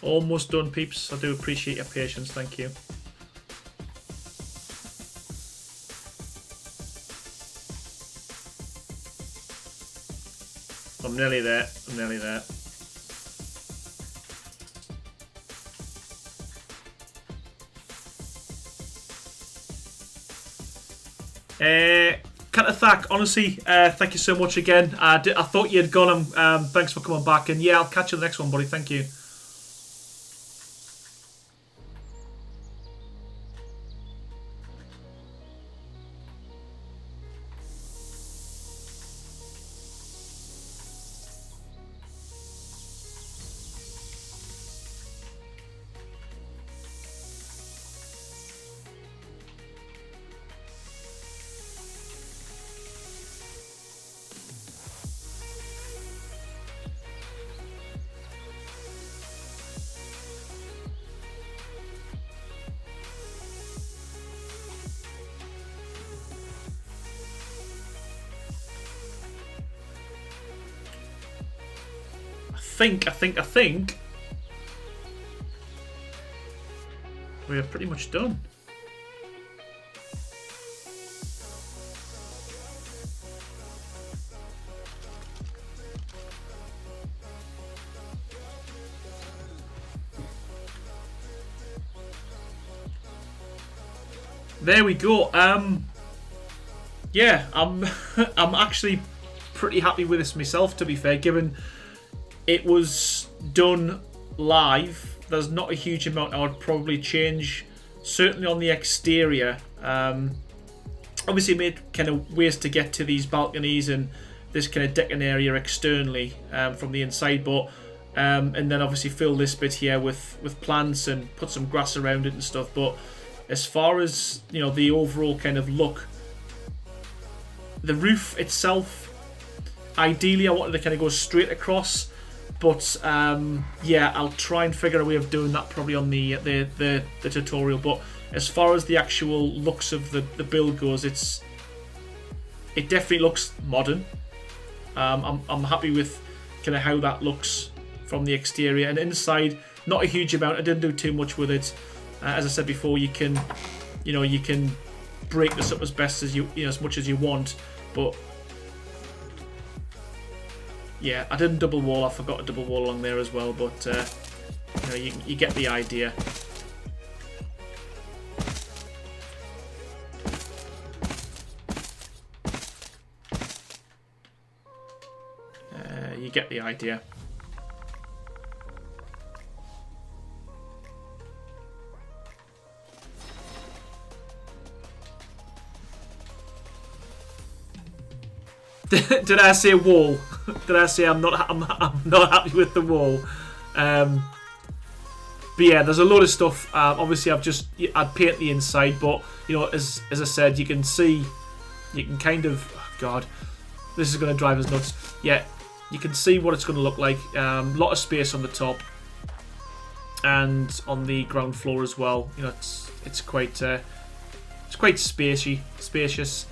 Almost done, peeps. I do appreciate your patience. Thank you. I'm nearly there. I'm nearly there. Katathak, honestly, thank you so much again. I thought you had gone. Thanks for coming back. And yeah, I'll catch you in the next one, buddy. Thank you. I think we are pretty much done. There we go. Yeah, I'm actually pretty happy with this myself, to be fair, given it was done live. There's not a huge amount I would probably change, certainly on the exterior. Obviously made kind of ways to get to these balconies and this kind of decking area externally from the inside, but and then obviously fill this bit here with plants and put some grass around it and stuff. But as far as, you know, the overall kind of look, the roof itself, ideally I wanted to kind of go straight across. But yeah, I'll try and figure a way of doing that probably on the tutorial. But as far as the actual looks of the build goes, it definitely looks modern. I'm happy with kind of how that looks from the exterior, and inside not a huge amount. I didn't do too much with it. As I said before, you can break this up as best as as much as you want, but. Yeah, I didn't double wall. I forgot a double wall along there as well, but you get the idea. You get the idea. Did I say wall? Did I say I'm not happy with the wall? But yeah, there's a lot of stuff. Obviously, I'd paint the inside, but you know, as I said, you can see, you can kind of, oh God, this is going to drive us nuts. Yeah, you can see what it's going to look like. Lot of space on the top and on the ground floor as well. You know, it's quite spacious.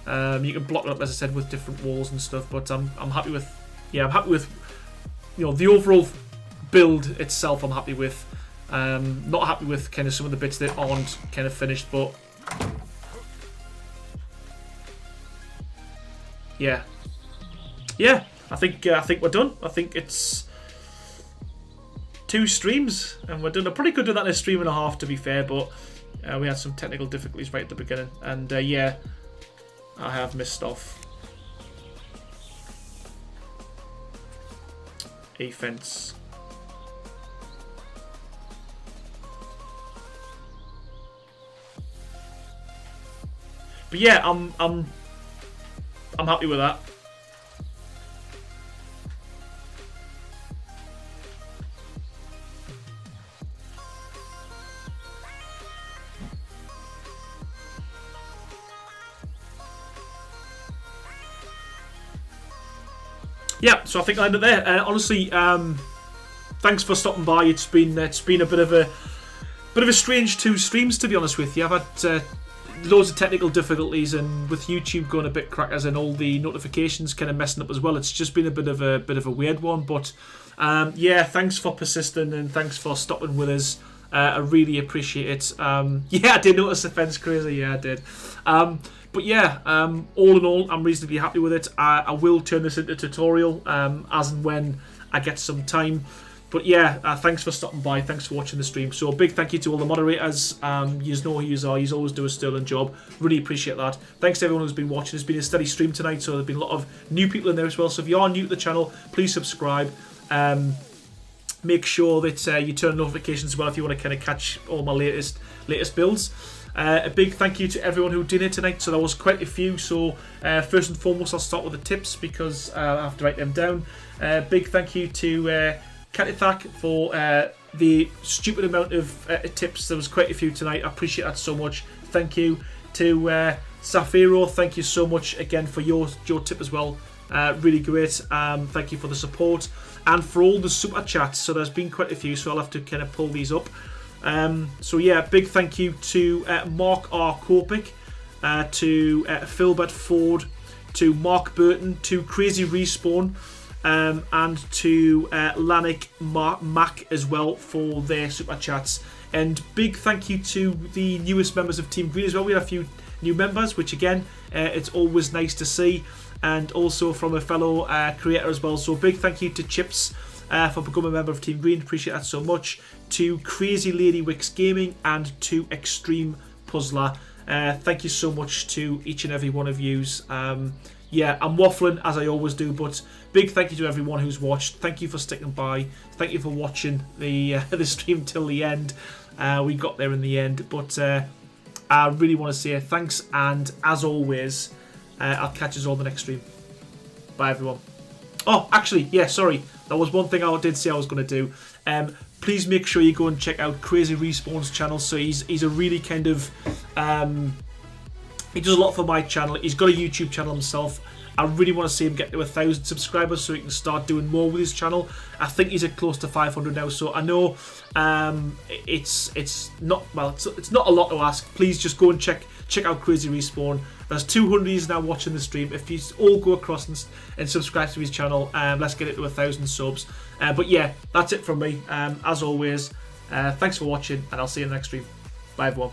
You can block it up, as I said, with different walls and stuff. But I'm happy with, I'm happy with, you know, the overall build itself. I'm happy with. Not happy with kind of some of the bits that aren't kind of finished, but yeah. I think we're done. I think it's 2 streams, and we're doing a pretty good at that in a stream and a half, to be fair. But we had some technical difficulties right at the beginning, and yeah. I have missed off a fence. But yeah, I'm happy with that. Yeah, so I think I'll end it there. Honestly, thanks for stopping by. It's been a bit of a strange 2 streams, to be honest with you. I've had loads of technical difficulties, and with YouTube going a bit crackers and all the notifications kind of messing up as well. It's just been a bit of a weird one, but Yeah, thanks for persisting and thanks for stopping with us. I really appreciate it. Yeah, I did notice the fence crazy. Yeah, I did. But yeah, all in all, I'm reasonably happy with it. I will turn this into a tutorial as and when I get some time. But yeah, thanks for stopping by. Thanks for watching the stream. So a big thank you to all the moderators. You know who you are. You always do a sterling job. Really appreciate that. Thanks to everyone who's been watching. It's been a steady stream tonight, so there's been a lot of new people in there as well. So if you are new to the channel, please subscribe. Make sure that you turn notifications as well if you want to kind of catch all my latest builds. A big thank you to everyone who did it tonight. So there was quite a few. So first and foremost, I'll start with the tips because I have to write them down. Big thank you to Katithak for the stupid amount of tips. There was quite a few tonight. I appreciate that so much. Thank you to Safiro. Thank you so much again for your tip as well. Really great. Thank you for the support and for all the super chats. So there's been quite a few, so I'll have to kind of pull these up. So yeah, big thank you to Mark R. Kopik, to Philbert Ford, to Mark Burton, to Crazy Respawn, and to Lanik Mac as well for their super chats. And big thank you to the newest members of Team Green as well. We have a few new members, which again, it's always nice to see. And also from a fellow creator as well. So big thank you to Chips for becoming a member of Team Green. Appreciate that so much. To Crazy Lady Wix Gaming and to Extreme Puzzler. Thank you so much to each and every one of yous. Yeah, I'm waffling as I always do, but big thank you to everyone who's watched. Thank you for sticking by. Thank you for watching the stream till the end. We got there in the end, but I really want to say thanks, and as always, I'll catch us all in the next stream. Bye, everyone. Oh, actually, yeah, sorry. That was one thing I did say I was going to do. Please make sure you go and check out Crazy Respawn's channel. So he's a really kind of... he does a lot for my channel. He's got a YouTube channel himself. I really want to see him get to 1,000 subscribers so he can start doing more with his channel. I think he's at close to 500 now, so I know it's not a lot to ask. Please just go and check out Crazy Respawn. There's 200 now watching the stream. If you all go across and subscribe to his channel, let's get it to 1,000 subs. But yeah, that's it from me. As always, thanks for watching, and I'll see you in the next stream. Bye, everyone.